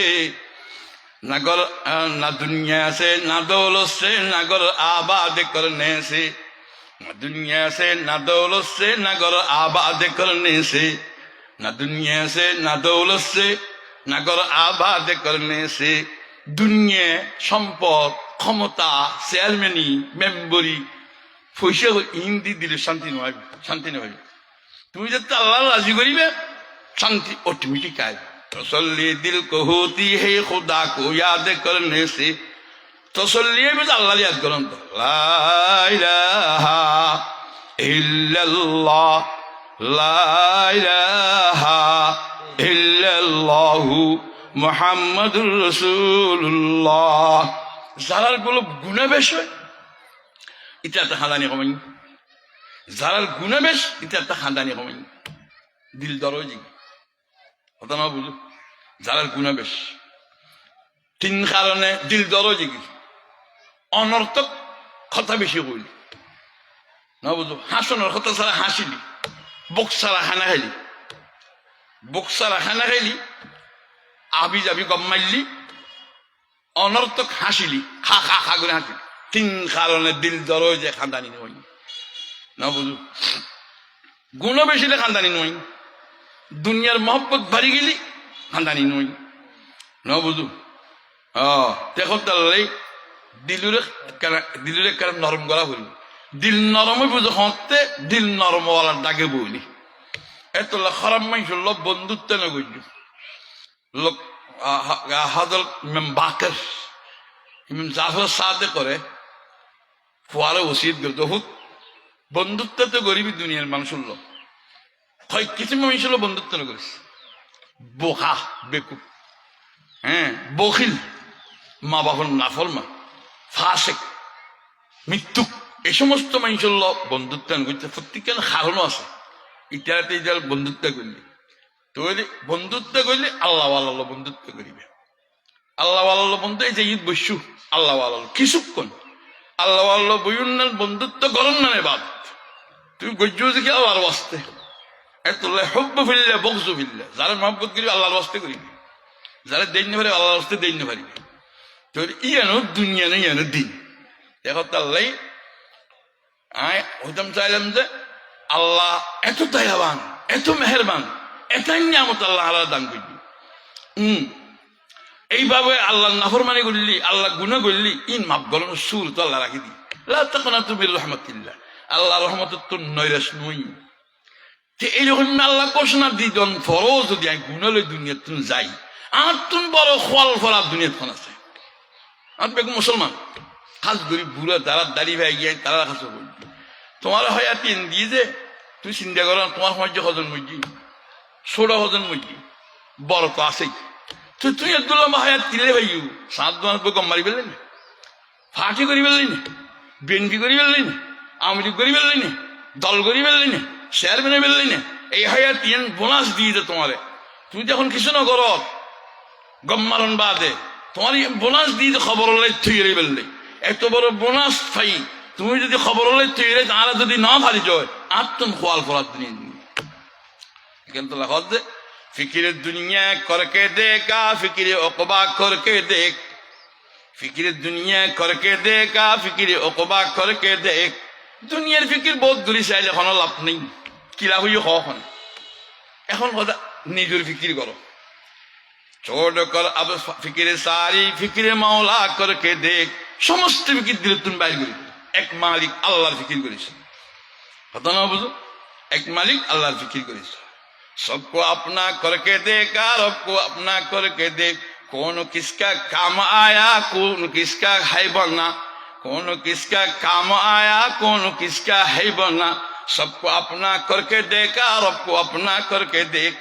न दुनिया से न दौलत से न घर आबाद करने से न दुनिया से न दौलत से न घर आबाद करने से न दुनिया से न दौलत से न घर आबाद करने से दुनिया সম্পদ ক্ষমতা চেয়ারম্যানি মেম্বরি পয়সা হিন্দি দিলে শান্তি নয় শান্তি নয় তুমি যাতে আল্লাহ রাজি করিবে শান্তি অটোমেটিক আসবে তসল্লি দিল কো হোতি হে খুদা কো ইয়াদ করনে সে তসল্লি মানে আল্লাহ ইয়াদ করুন তো লা ইলাহা ইল্লাল্লাহ লা ইলাহা ইল্লাল্লাহু মুহাম্মাদুর রাসূলুল্লাহ যারার গুলো গুনাহ বেশ হয় এটা একটা হাদানি কমাই যারার গুণা বেশ এটা একটা খানদানি কমাই দিল দরজি কথা না বুঝো যারার গুণা বেশ তিন কারণে দিল দরজি অনর্থক কথা বেশি কইলি না বুঝো হাসনের কথা ছাড়া হাসিলি বুক ছাড়া খানা খাইলি বুক ছাড়া খানা খাইলি আবি যাবি গম মারলি অনর্থক হাসিলি খা খা খা করে হাসিলি তিন কারণে দিল দরজে খানদানি নয় না বুঝু গুণ বেশিলে খানদানি নই দুনিয়ার মহব্বত বাড়ি গেলি খানদানি নই না বুঝু দেখো তাহলে দিলুরে কেন নরম করা হইল দিল নরমে বুঝো হতে দিল নরমওয়ালার ডাকে বইলি এত খারাপ মানুষ লোক বন্ধুত্ব না করল লোক হাজর বাকের জাফর সাথে করে ফুয়ারে ওসিয়ত করতো হুক বন্ধুত্ব তো গরিবী দুনিয়ার মানুষের লোক হয় কিছু মানুষের বন্ধুত্ব না করিস বোকা বেকুব হ্যাঁ বখিল মা বাবার নাফরমান ফাসেক মৃত্যু এই সমস্ত মানুষের লোক বন্ধুত্ব না করছে প্রত্যেকের কারণও আছে ইটাতে ইটার বন্ধুত্ব করলি তো বন্ধুত্ব করলে আল্লাহ আল্লাহ বন্ধুত্ব করিবে আল্লাহ আল্লাহ বন্ধু এই যে ঈদ বসু আল্লাহ আল্লাহ কিছুক্ষণ আল্লাহ আল্লাহ বইউন্নার বন্ধুত্ব গরম না বাদ তুমি গজ্জ দেখি আল্লাহর বাস্তে এত হব্ব ফিরলে বকজু ফিরলে যারা মহব্বত করিবে আল্লাহর বাস্তে করিবে যারা দৈন্য পারিবে আল্লাহর বাস্তে দৈন্য পারিবে তো ইয়ানো দুনিয়া নেই ইয়ানো দিন দেখো তাল্লাই আয় হইতাম চাইলাম যে আল্লাহ এত দয়াবান এত মেহেরবান এটাই নিয়ামত আল্লাহ আল্লাহ দান করবি এইভাবে আল্লাহ নাফরমানি করলি আল্লাহ গুনাহ করলি ইন মাপ গলন সুর তো আল্লাহ রাখি দি লা তাকনাতু মির রাহমাতিল্লাহ আল্লাহ রহমতের তো নৈরাশ নই এইরকম আল্লাহ ঘোষণা দি জন ফরো যদি আমি গুণালে দুনিয়ার তুমি যাই আর তুমি বড় ফল ফলার দুনিয়ার আছে আর বেগ মুসলমান খাস গরিব বুড়া যারা দাঁড়িয়ে ভাই গিয়ে তারা খাস বলবি তোমার হয় তিন দিয়ে যে তুই চিন্তা করো তোমার সমাজ হজন মজি ষোড়া হজন মজি বড় তো আছেই তুই একদুল্লাহ হায়াত তিলে ভাইও সাত মাস গম মারি ফেললি না ফাঁকি করি ফেললি না বেনপি করি ফেললি না আমলি করি ফেললি না দল করি ফেললি না শেয়ার বেনে ফেললি না এই হায়াত তিন বোনাস দিয়ে দে তোমারে তুই যখন কিছু না কর গম মারণ বাদে তোমার বোনাস দিয়ে খবর হলে তুই ফেললি এত বড় বোনাস পাই তুমি যদি খবর হলে তুই তারা যদি না ভারি যায় আত্মন খোয়াল ফলার দুনিয়া কিন্তু লেখা যে ফিকিরে দুনিয়া করকে দেখা ফিকিরে ওকবা করকে দেখ ফিকিরে দুনিয়া করকে দেখা ফিকিরে ওকবা করকে দেখ দুনিয়ার ফিকির বহুত দূরে চাইলে এখনো লাভ নেই কিলা হইও কখন এখন কথা নিজের ফিকির করো ছোট কর আব ফিকিরে সারি ফিকিরে মাওলা করকে দেখ সমস্ত ফিকির দিলে তুমি বাইর করি এক মালিক আল্লাহর ফিকির করিস কথা না বুঝো এক মালিক আল্লাহর ফিকির করিস सबको अपना करके देखा सबको अपना करके देख कौन किसका काम आया कौन किसका है बना कौन किसका काम आया कौन किसका है बना सबको अपना करके देखा सबको अपना करके देख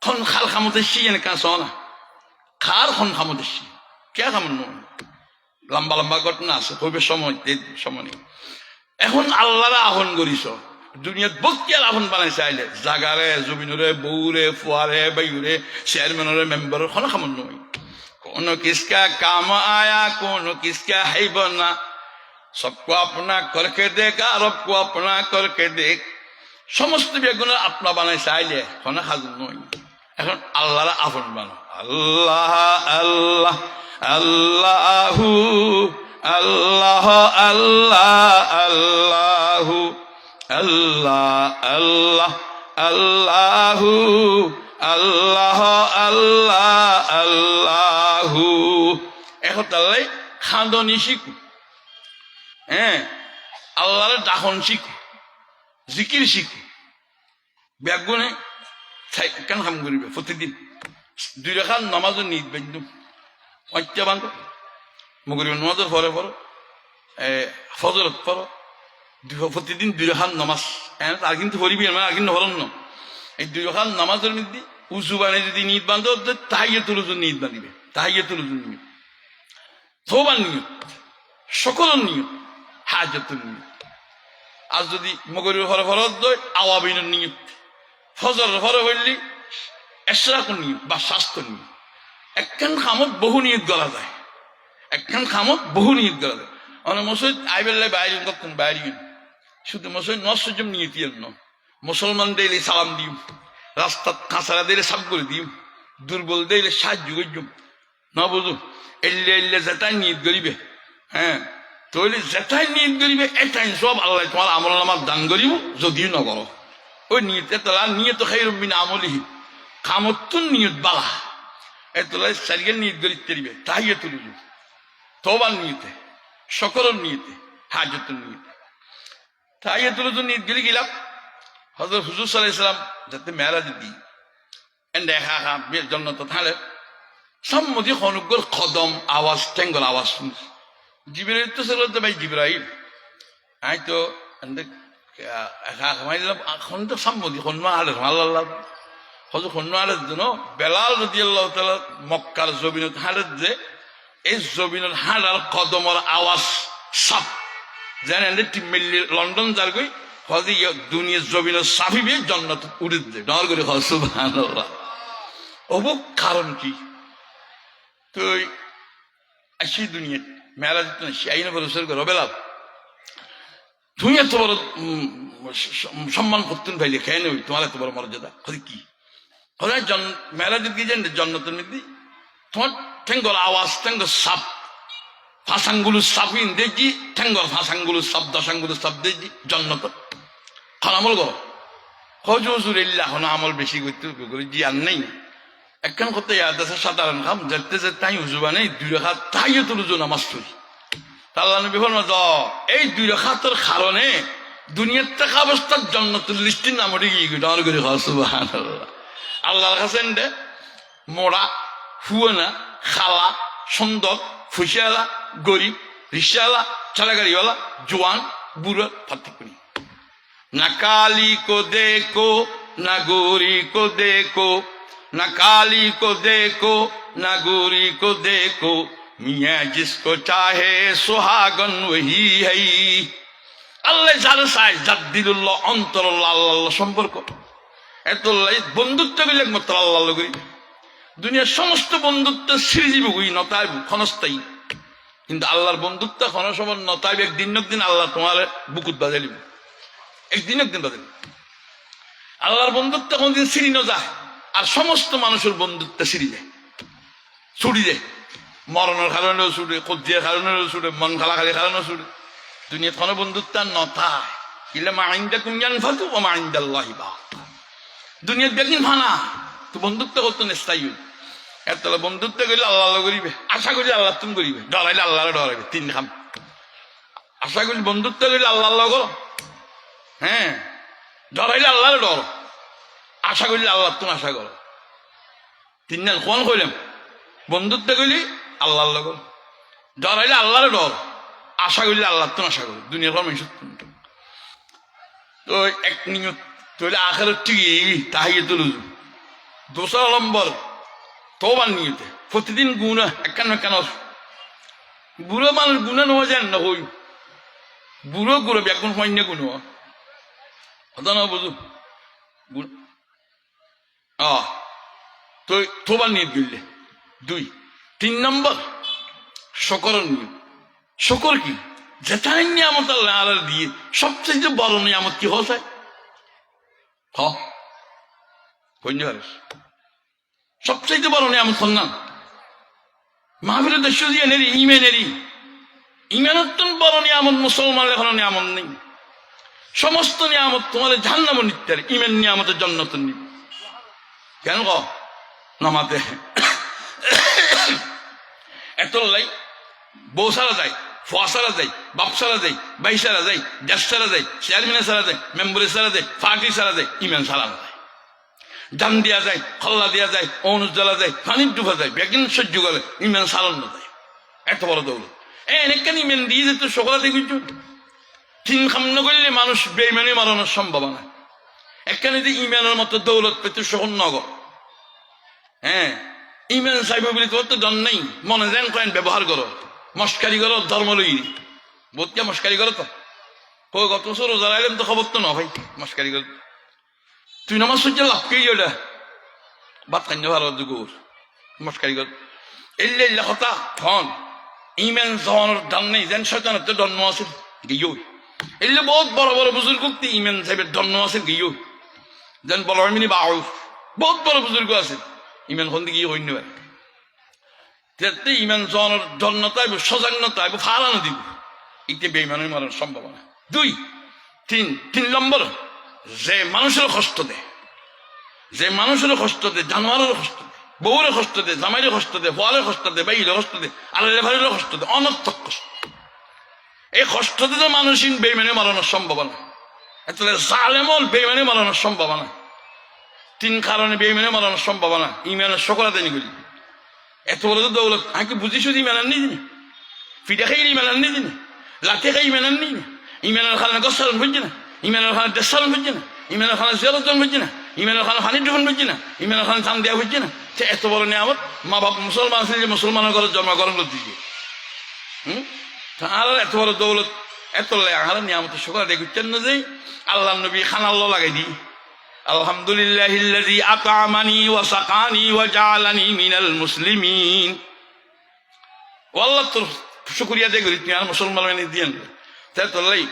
खन खाल खामोशी यानी क्या सोना खार खन खामोशी क्या खामन লম্বা লম্বা ঘটনা আছে, কবে সময় সময় নেই। এখন আল্লাহরা আহ্বান করিস, দুনিয়াত বক্তিয়ার আহ্বান বানাইছে, আইলে জাগারে জমিনরে বউরে ফুয়ারে বাইরে চেয়ারম্যানরে মেম্বারের কোনো খামন নয়, কোনো কিসকা কাম আয়া কোনো কিসকা হাইব না, সবকো আপনা করকে দেখ আর রবকো আপনা করকে দেখ, সমস্ত বেগুনের আপনা বানাইছে, আইলে কোনো খাজুন নয়। এখন আল্লাহরা আহ্বান বানো, আল্লাহ আল্লাহ আল্লাহু আল্লাহ আল্লাহ আল্লাহু আল্লাহ আল্লাহ আল্লাহু আল্লাহ আল্লাহ আল্লাহু। এখন তাহলে খান্দনি শিখু, হ্যাঁ, আল্লাহর ডাকন শিখু, জিকির শিখু, বেগুনে কেন কাম করিবে, প্রতিদিন 2 রাকাত নামাজও নিদ বান্ধব অত্যা বান্ধব মগরিব নামাজের পরে পড়ো, ফজরত পড়ো, প্রতিদিন 2 রাকাত নামাজ, আর কিন্তু পড়িবি মানে আর কিন্তু হরণ ন, এই 2 রাকাত নামাজের মধ্যে উজু বানাই যদি নিদ বান্ধব, তাহিয়াতুল উজু নিদ বান্ধিবে, তাহিয়াতুল উজু নিয়ত, তওবার নিয়ত, সকলের নিয়ত, হাজতুল নিয়ত। আর যদি মগরিব পরে ফরজ দয় আওয়াবিনের নিয়ত, ফজর পরে হইলি এশরাকুন নিয়ত বা স্বাস্থ্য নিয়ত। একখান খামত বহু নিয়ত করা যায়, একখান খামত বহু নিয়ত করা যায়। অনেক মসজিদ আইবেল্লাই বাইরে করতেন, বাইরে শুধু মসজিদ নসজম নিয়তি ন, মুসলমান দিলে সালাম দিম, রাস্তা কাঁচারা দিলে সাপ করে দিম, দুর্বল দিলে সাহায্য করজুম না, বুঝুন এলে এলে যেটাই নিয়ত করিবে, হ্যাঁ, তৈলে যেটাই নিয়ত করিবে এটাই সব আল্লাহ তোমার আমল নামার দান করিব, যদিও নকর ওই নিয়ত। এতলা নিয়ত খাইরুম মিন আমলিহি, খামতুন নিয়ত বালা, এতলা সারিয়ে নিয়ত করিতে দিবে, তাহিয়াতুল উজু, তওবার নিয়তে, সকলের নিয়তে, হাজতুল নিয়তে, তাহিয়াতুল উজু নিয়ত গেলে গেলাম। হযরত হুজুর সাল্লাল্লাহু আলাইহি ওয়াসাল্লাম যাতে মেরাজ দি এন্ডে খা জন্নত থালে সম্মতি খনুগর কদম আওয়াজ, টেঙ্গল আওয়াজ শুনছি। জিবরাইল তো ছিল ভাই জিবরাইল, আই তো এখন তো সম্মতি খন্মা আলে আল্লাহ হজর খন্মা আলের জন্য বেলাল রাদিয়াল্লাহু তাআলা মক্কার জমিনত হাড়ের যে এই জমিনের হাড়ার কদমর আওয়াজ সাপ জানেন টিমিল্লি লন্ডন যার গই হজি দুনিয়ার জমিনের সাফিবে জান্নাত উড়ে যায় ডর করে সুবহানাল্লাহ। অবুক কারণ কি তো আসি দুনিয়া মেরাজ তো শাইনা বরসর করে বেলাল তুমি এত বড় সম্মান করতেন ভাইলে খেয়ে নেই, তোমার এত বড় মর্যাদা হলে কি হলে মেরাজ গিয়েছেন জন্নতের মধ্যে তোমার ঠেঙ্গর আওয়াজ, ঠেঙ্গর সাপ, ফাঁসাঙ্গুলো সাপিন দেখি, ঠেঙ্গর ফাঁসাঙ্গুলো সাপ, দশাঙ্গুলো সাপ দেখি জন্নত খন আমল করো হজুর এল্লা এখন আমল বেশি করতে করে জি আর নেই। একখান করতে ইয়াদ আছে সাধারণ খাম যেতে যে তাই উজুবা নেই 2 রাকাত তাহিয়াতুল উজু নামাজ পড়ি। আল্লাহ নবী ফরমান এই 2 রাকাতের কারণে দুনিয়ার টাকা অবস্থার জান্নাতুল লিস্টির নাম ওঠে গিয়ে ডর করে সুবহানাল্লাহ। আল্লাহর কাছে মোড়া হুয়ানা খালা সুন্দর ফুসিয়ালা গরিব রিক্সাওয়ালা চালাগাড়িওয়ালা জোয়ান বুড়ো পার্থক্য নেই। না কালি কো দেখো না গোরি কো দেখো, না কালি কো দেখো না গোরি কো দেখো, মিয়া জিসকো চাহে সোহাগন ওহি হই। আল্লাহ যার চাই যার দিলুল্লাহ অন্তরুল্লাহ আল্লাহ সম্পর্ক এত বন্ধুত্ব গেলে একমাত্র আল্লাহ করি। দুনিয়ার সমস্ত বন্ধুত্ব সিরিজীব হই নতাইব ক্ষণস্থায়ী, কিন্তু আল্লাহর বন্ধুত্ব ক্ষণসময় নতাইব একদিন একদিন আল্লাহ তোমার বুকুত বাজালিব, একদিন একদিন বাজালিব। আল্লাহর বন্ধুত্ব কোনদিন সিঁড়ি ন যায়, আর সমস্ত মানুষের বন্ধুত্ব সিঁড়ি যায় ছুটি যায়, মরণের কারণেও ছুটে, কজিয়ার কারণেও ছুটে, মন খালাখালির কারণেও ছুটে। দুনিয়াত কোনো বন্ধুত্ব নথায় ইল্লা মা ইনদাকুম ইয়ানফাদু ওয়া মা ইনদাল্লাহি বাক। দুনিয়াত বেগিন ফানা তো বন্ধুত্ব করতো স্থায়ী এতলা বন্ধুত্ব করলে আল্লাহ করিবে, আশা করি আল্লাহ তুমি করিবে, ডরাইলে আল্লাহ ডরাইবে। 3 খাম আশা করি বন্ধুত্ব করলে আল্লাহ আল্লাহ করো, হ্যাঁ, ডরাইলে আল্লাহ ডর, আশা করলে আল্লাহ তুমি আশা করো। 3 দিন কোন কইলাম বন্ধুত্ব করলি আল্লাহ আল্লাহ করো, ডরাইলে আল্লাহর ডর, আশা করলে আল্লাহ তুমি আশা করো। দুনিয়ার মানুষ তো এক নিয়ত তৈলে আখেরাত ঠিকই তাহিয়াতুল উজু। 2 নম্বর তওবার নিয়তে প্রতিদিন গুনাহ একখান একখান বুড়ো মানুষ গুণা নেওয়া যায় না হই বুড়ো গুলো ব্যাগুন হয় না গুণ হতা না বুঝু তো তোবার নিয়ে গিললে 2 3 নম্বর শকরের নিয়ম শকর কি যেটাই নিয়ামত আল্লাহ আল্লাহ দিয়ে সবচেয়ে বড় নিয়ামত কি হচ্ছে সবচেয়ে বড় নিয়ামত সন্ধান মাহফিলের দেশ দিয়ে নেরি ইমেনেরই ইমানত বড় নিয়ামত মুসলমানের এখনো নিয়ামত নেই সমস্ত নিয়ামত তোমাদের জাহান্নামে নিতে ইমেন নিয়ামতের জন্নত নিবে কেন ক নামাতে এত লাই বউ সারা যায় ফুয়া সারা যায় বাপ সারা যায় ভাই সারা যায় দেশ সারা যায় চেয়ারম্যানের সারা যায় মেম্বারের সারা যায় পার্টি সারা যায় ইমেন সারা যায় জান দিয়া যায় খল্লা দিয়া যায় অনুজ জ্বালা যায় পানির ডুবা যায় বেগিন সহ্য করে ইমেন সারান্ন যায় এত বড় দৌলত এনেকান ইমেন দিয়ে যেত সকলা দেখুছ তিন খাম্ন করলে মানুষ বেইমানে মারানোর সম্ভাবনা একখানে যে ইমেনের মতো দৌলত পেতে শহর নগর হ্যাঁ ইমেন সাহেব বলে তোর তো জন নেই মনে যেন কয়েন ব্যবহার করো মস্কারি করো ধর্ম লই বোধকে মস্কারি করো তো কই গত বছর রোজা রাখলেন তো খবর তো না ভাই মস্কারি কর তুই নামাজ সূর্য লাভ কে ওটা বাদ কান্য ভালো দুগুর মস্কারি কর এলে কথা ধন ইমেন জনের দান নেই যেন শয়তানের তো জন্ম আছে গিয়েও এলে বহুত বড় বড় বুজুর্গ ইমেন সাহেবের জন্ম আছে গিয়েও যেন বড় মিনি বাউ বহুত বড় বুজুর্গ আছে ইমেন খন গিয়ে হইনি পারে তেতে ইমেন জনের জন্মতা এবং সজাগ্নতা এবং ফারানো দিব এতে বেইমানের মারার সম্ভাবনা 2 3 নম্বর যে মানুষের কষ্ট দেয় যে মানুষের কষ্ট দেয় জানোয়ারের কষ্ট দেয় বউরে কষ্ট দেয় জামাইরে কষ্ট দেয় ফলের কষ্ট দেয় বাইরে কষ্ট দেয় আল্লাহ ভাইয়ের কষ্ট দেয় অনর্থক কষ্ট এই কষ্ট দিতে মানুষই বেইমানে মারানোর সম্ভাবনা তাহলে জালেমল বেইমানে মারানোর সম্ভাবনা 3 কারণে বেইমানে মারানোর সম্ভাবনা ইমানের সকলা দেনি করি এত বড় তো দৌলত আমি কি বুঝি শুধু ইমান আননি দিনে ফিটা খাই ইমান আননি দিনে লাঠি খাই ইমান আননি না ইমানের খানা গছ সালন বুঝছি না ইমানের খানা দেশ সালন বুঝছি না ইমানের খানা জিয়ারতন বুঝছি না ইমানের খানা পানির ডুবন বুঝছি না ইমানের খানা চান দেওয়া বুঝছি না সে এত বড় নিয়ামত মা বাপ মুসলমান আছে যে মুসলমানের ঘরে জন্মগ্রহণ করতে দিয়ে আর এত বড় দৌলত এত আর নিয়ামত সকলে দেখছেন না যে আল্লাহ নবী খানাল্লো লাগাই দিই আলহামদুলিল্লাহিল্লাযী আত'আমানি ওয়া সাকানি ওয়া জাআলানি মিনাল মুসলিমিন আল্লাহ তোর শুকরিয়া দে করি তুই আর মুসলমান মানে দিয়েন তাই তোলাই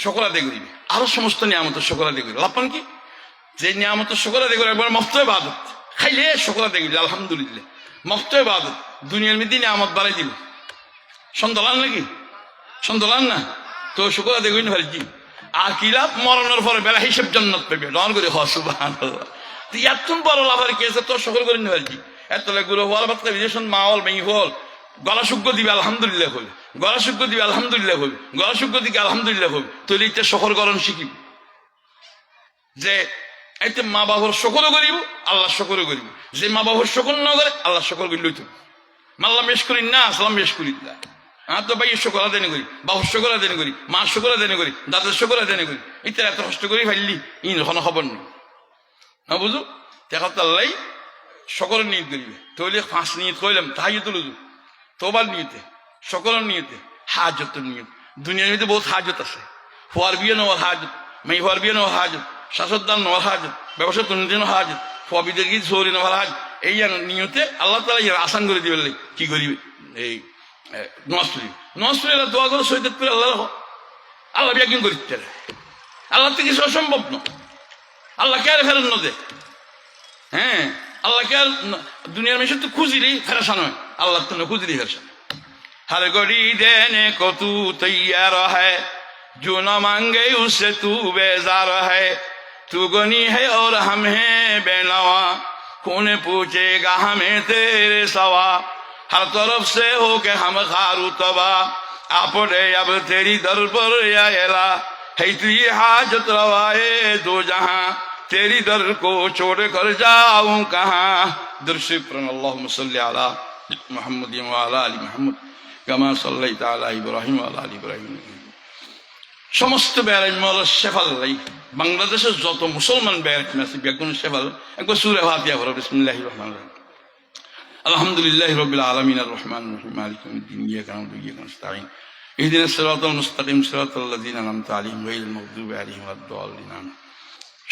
সকলা দে করিবে আরো সমস্ত নিয়ামত সকলা দে করি লাপান কি যে নিয়ামত সকলা দে করি একবার মফত ইবাদত খাইলে সকলা দে করি আলহামদুলিল্লাহ মফত ইবাদত দুনিয়ার মধ্যে নিয়ামত বাড়াই দিব সন্তলান নাকি সন্তলান না তো সকলা দে করি ভারজি আর কি লাভ মরণের পরে বেলা হিসেব জান্নাত পাবে ডন করে সুবহানাল্লাহ তুই এত বড় লাভের কি আছে তোর সকল করে নিয়ে ভারজি এত গুলো হওয়ার বাচ্চা বিদেশন মাওয়াল মেই হল গলা শুক্র দিবে আলহামদুলিল্লাহ হবে গলা শুক্র দিবে আলহামদুলিল্লাহ হবে গলা শুক্র দিকে আলহামদুলিল্লাহ হবে তুই এটা সকলকরণ শিখিব যে এতে মা বাবার সকল করিব আল্লাহ সকল করিব যে মা বাবার সকল না করে আল্লাহ সকল করি লইত মাল্লাম বেশ করি না আসলাম বেশ করি আর তো ভাই সকল আদানি করি বাবুর সকল আদানি করি মার সকল আদানি করি দাদার সকল আদানি করি ইত্যাদি এত কষ্ট করি ফেললি ইন কোনো খবর নেই না বুঝু দেখো আল্লাহ সকলের নিয়ত করিবে তৈলে 5 নিয়ত কইলাম তাই তো লুজু তোবার নিয়তে সকলের নিয়তে হাজতের নিয়ত দুনিয়ার মধ্যে বহুত হাজত আছে হওয়ার বিয়ে নেওয়ার হাজত মেয়ে হওয়ার বিয়ে নেওয়ার হাজত শাসদান নেওয়ার হাজত ব্যবসা তুলনা হাজত ফবিদের গীত সৌরি নেওয়ার হাজত এই নিয়তে আল্লাহ তালা আসান করে দিবে কি করিবে এই নমাজ দোয়া করে সৈয়দ করে আল্লাহ আল্লাহ বিয়াকিন করিতে আল্লাহ থেকে কিছু অসম্ভব ন আল্লাহ কে আর ফেরেন দে হ্যাঁ আল্লাহ কে আর দুনিয়ার মেশে তো খুঁজিলেই ফেরাসান হয় আল্লাহ তো খুঁজিলেই ফেরাসান हर घड़ी देने को तू तैयार है जो न मांगे उससे तू बेजार है तू गनी है और हम हैं बेनवा कौन पूछेगा हमें तेरे सवा हर तरफ से हो के हम खारू तबा आपड़े अब तेरी दर पर आएला है तुझी हाजत रवाए दो जहां तेरी दर को छोड़ कर जाऊं कहाँ दर्शे प्रण अल्लाहुम्मा सल्ली अला मुहम्मद व अला आलि मुहम्मद কামা সাল্লাইতা আলা ইব্রাহিম ওয়া আলা আলি ইব্রাহিম সমস্ত বেরাইম হলো শেফাল্লাই বাংলাদেশের যত মুসলমান বেরাইম আছে বেগুন শেফাল একবার সূরা ফাতিহা পড়ো বিসমিল্লাহির রহমানির রহিম আলহামদুলিল্লাহি রাব্বিল আলামিন আর রহমানির রহিম মালিকি ইয়াউমিদ্দিন ইয়্যাকা না'বুদু ওয়া ইয়্যাকা নাস্তাঈন ইহদিনাস সিরাতাল মুস্তাকিম সিরাতাল লাযিনা আন'আমতা আলাইহিম গায়রিল মাগদুবি আলাইহিম ওয়ালাদ-দাল্লিন।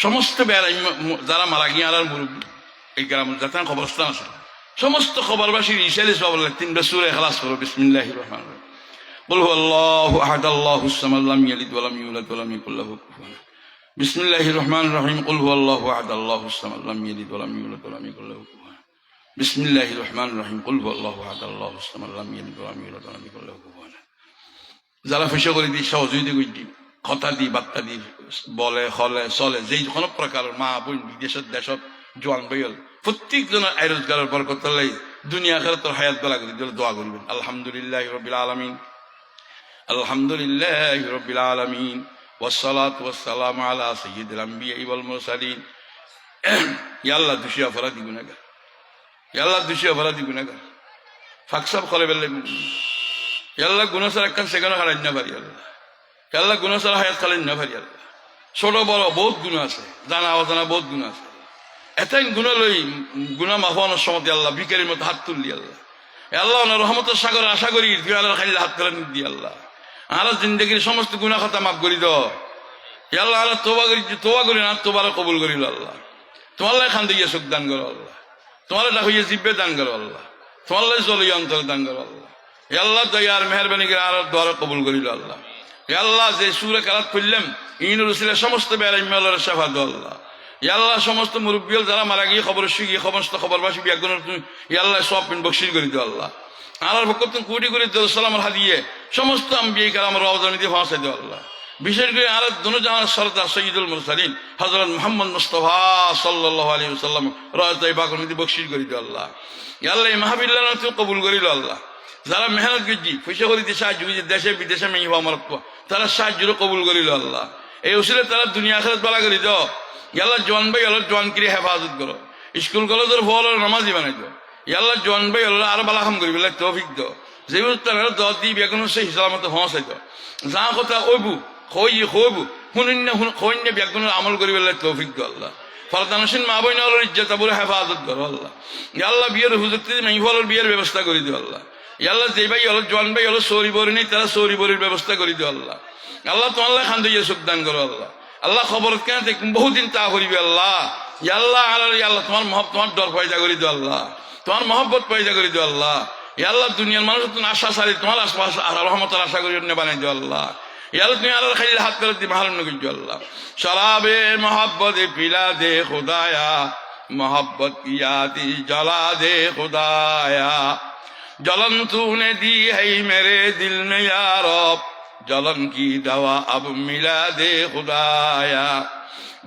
সমস্ত বেড়াই যারা মারা গিয়ে আর মুরব্বী এই গ্রাম যাতে খবরস্থান আছে সমস্ত খবরবাসী ইশারে সব তিন সূরা ইখলাস করো। বিসমিল্লাহির রহমানির রহিম। কুল হুয়াল্লাহু আহাদ আল্লাহুস সামাদ লাম ইয়ালিদ ওয়া লাম ইউলাদ ওয়া লাম ইয়াকুল লাহু কুফুওয়ান আহাদ। বিসমিল্লাহির রহমানির রহিম। কুল হুয়াল্লাহু আহাদ আল্লাহুস সামাদ লাম ইয়ালিদ ওয়া লাম ইউলাদ ওয়া লাম ইয়াকুল লাহু কুফুওয়ান আহাদ। বিসমিল্লাহির রহমানির রহিম। কুল হুয়াল্লাহু আহাদ আল্লাহুস সামাদ লাম ইয়ালিদ ওয়া লাম ইউলাদ ওয়া লাম ইয়াকুল লাহু কুফুওয়ান আহাদ। যারা পয়সা করে দিই সহযোগিতা করে দিই কথা দি বার্তা দি বলে হলে চলে যেই কোনো প্রকার মা বোন বিদেশত দেশত জোয়ান বইল প্রত্যেকজনের আয় রোজগারের বরকত লাই দুনিয়া আখিরাতের হায়াত বেলা করে দিলে দোয়া করবেন। আলহামদুলিল্লাহি রাব্বিল আলামিন আলহামদুলিল্লাহি রাব্বিল আলামিন ওয়াসসালাতু ওয়াসসালামু আলা সাইয়্যিদিল আমবিয়াই ওয়াল মুরসালিন। ইয়া আল্লাহ দোষী অপরাধী গুনাহগার, ইয়া আল্লাহ দোষী অপরাধী গুনাহগার ফাকসাব করে বেলে আল্লাহ গুনাহ ছাড়া একখান সেখানে হারাই না পারি আল্লাহ, আল্লাহ গুনাহ ছাড়া হায়াত খালেন না পারি আল্লাহ। ছোট বড় বহুত গুনাহ আছে, জানা অজানা বহুত গুনাহ আছে। এটাই গুনাহ লই গুনাহ মাফানোর সময় আল্লাহ ভিখারির মতো হাত তুললি আল্লাহ। আল্লাহ ওনার রহমতের সাগরে আশা করি আল্লাহ খাইলে হাত করে দি আল্লাহ আর জিন্দগির সমস্ত গুনাহ খাতা মাফ করি দাও আল্লাহ। আল্লাহ তোবা করি না তোবার কবুল করিল আল্লাহ। তোমার খান দিয়ে সুখ দান করো আল্লাহ, তোমার হইয়া জিব্বে দান করো আল্লাহ, তোমার জলীয় অন্তর দান করো আল্লাহ। আল্লাহ দয়ার মেহরবানি করে আর দোয়া কবুল করিল আল্লাহ। আল্লাহ যে সূরা কালাত পড়লাম ইন রসুলের সমস্ত বেড়াইমালের সেবা দো আল্লাহ। আল্লাহ সমস্ত মুরব্বিল যারা মারা গিয়ে খবর শিখিয়ে সমস্ত খবরবাসী বিয়াগুনের আল্লাহ সব বকশির করে দিও আল্লাহ। আল্লাহর ভক্ত কোটি কোটি সালামের হাদিয়ে সমস্ত আম্বিয়া কালামের রওজানি দিয়ে পৌঁছাই দিও আল্লাহ। বিশেষ করে আর দুজাহানের সরদার সৈয়দুল মুরসালিন হযরত মুহাম্মদ মুস্তাফা সাল্লাল্লাহু আলাইহি ওয়াসাল্লাম রাজাই বাগুনি বকশির করে দিও আল্লাহ। আল্লাহ এই মাহফিলটা কবুল করিল আল্লাহ। যারা মেহনত করছি পয়সা করে দিয়ে সাহায্য করছি দেশে বিদেশে মেয়ে আমার তারা সাহায্য কবুল করিল আল্লাহ। এই ওসিলে তারা দুনিয়া আখিরাত বালা করি দাও আল্লাহ। জোয়ান ভাই আল্লাহ জোয়ান কিরে হেফাজত করো, স্কুল কলেজের ফল নামাজি বানাই দাও আল্লাহ। জোয়ান ভাই আল্লাহ আর বালা কাম করি বলে তৌফিক দাও। যেগুলো তারা দশ দিই বেগুন সেই হিসালামতো পৌঁছাই দাও। যা কথা কইবু কইবু শুনিন কইন্য বেগুনের আমল করি বলে তৌফিক দাও আল্লাহ। ফরদানসিন মা বইন ইজ্জত বলে হেফাজত করো আল্লাহ। আল্লাহ বিয়ের হুজুরতে মেয়ে ফলের বিয়ের ব্যবস্থা করে দিও আল্লাহ। আল্লাহ যে ভাই হলো জোয়ান ভাই হলো সৌরি বরি নেই তারা সৌরি বরির ব্যবস্থা করে দিও আল্লাহ। আল্লাহ তোমার খান দিয়ে সুখদান করো আল্লাহ। আল্লাহ খবর কেন বহুদিন তা করিবে আল্লাহ। আল্লাহ আল্লাহ তোমার তোমার ডর পয়দা করে দিও আল্লাহ, তোমার মহব্বত পয়দা করে দিও আল্লাহ। আল্লাহ দুনিয়ার মানুষ তুমি আশা সারি তোমার আশপাশ রহমতের আশা করি বানাই দিও আল্লাহ। আল্লাহ তুমি আল্লাহ খাইলে হাত করে দিয়ে মাহারণ করছো আল্লাহ। শরাবে মোহব্বত পিলা দে খুদায়া मोहब्बत की आती जला दे खुदाया। जलन तूने दी है मेरे दिल में या रब, जलन की दवा अब मिला दे खुदाया।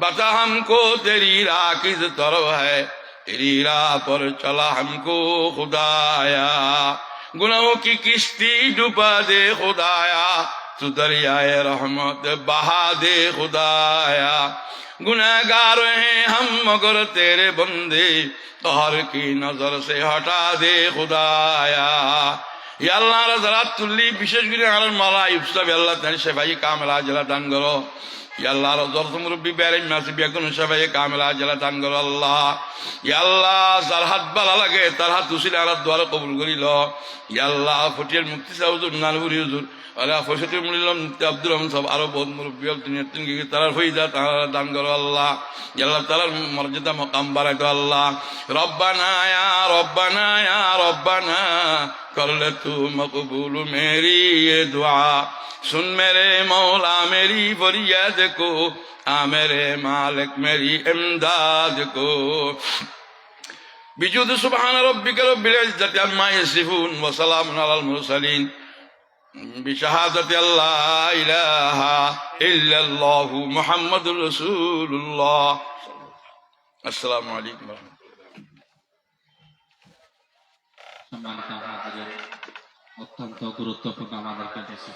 बता हमको तेरी राह किस तरफ है, तेरी राह पर चला हमको खुदाया। गुनाहों की किश्ती डुबा दे खुदाया, तू दरियाए रहमत बहा दे खुदाया। गुनहगार हैं हम मगर तेरे बंदे, तोहर की नजर से हटा दे खुदाया। या अल्लाह ज़रा तुल्ली विशेष করে আর মালা ইফসাব আল্লাহ তার সেবাই কামেলা আজলা দান করো। या अल्लाह ज़रा মুরব্বি বেরে মাসি বেগুন সেবাই কামেলা আজলা দান করো আল্লাহ। या अल्लाह যার হাত ভালো লাগে তার হাত উসিলা আর দোয়া কবুল করিল। या अल्लाह ফটিয়ার মুক্তি সাহেব হুজুর নালপুরি হুজুর আল্লাহ ফসতি মুলিল্লাহ মুফতি আব্দুর রহমান সাহেব আরো বহুত মুরব্বী দুনিয়ার তিনকে তার হইয়া তারা দান করো আল্লাহ। আল্লাহ তাআলার মর্যাদা মাকাম বাড়াই দাও আল্লাহ। রব্বানা ইয়া রব্বানা ইয়া রব্বানা कर ले तू मकबूल मेरी ये दुआ, सुन मेरे मौला मेरी फरियाद को, आ मेरे मालिक मेरी इमदाद को। बिजुद सुबहान रब्बिक रब्बिल इज्जति अम्मा यसिफून व सलामुन अलल मुरसलीन बिशहादति अल्ला इलाहा इल्लल्लाहु मुहम्मदुर रसूलुल्लाह। अस्सलामु अलैकुम। অত্যন্ত গুরুত্বপূর্ণ আমাদের কাছে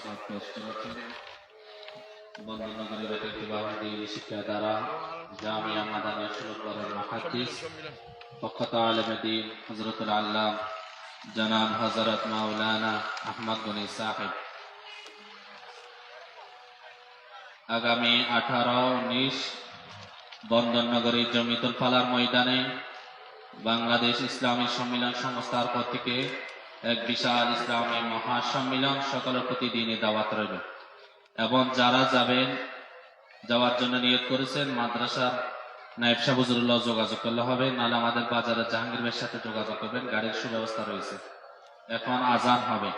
বন্দরনগরের ঐতিহ্যবাহী শিক্ষা দ্বারা জামিয়া মাদানিয়া সুরপুরের মুহাদ্দিস প্রখ্যাত আলেম দ্বীন হযরতুল আল্লাম জনাব হযরত মাওলানা আহমদ গনি সাহেব আগামী 18-19 বন্দরনগরী জমিতুল ফালার ময়দানে বাংলাদেশ ইসলামী সম্মেলন সংস্থার পর থেকে এক বিশাল ইসলামী মহাসম্মেলন সকলের প্রতি দিনই দাওয়াত রইল। এবং যারা যাবেন, যাওয়ার জন্য নিয়োগ করেছেন, মাদ্রাসার নায়েব সাহেব হুজুরুল্লাহ যোগাযোগ করলে হবে, নাহলে আমাদের বাজারে জাহাঙ্গীর ভাইয়ের সাথে যোগাযোগ করবেন, গাড়ির সুব্যবস্থা রয়েছে। এখন আজান হবে।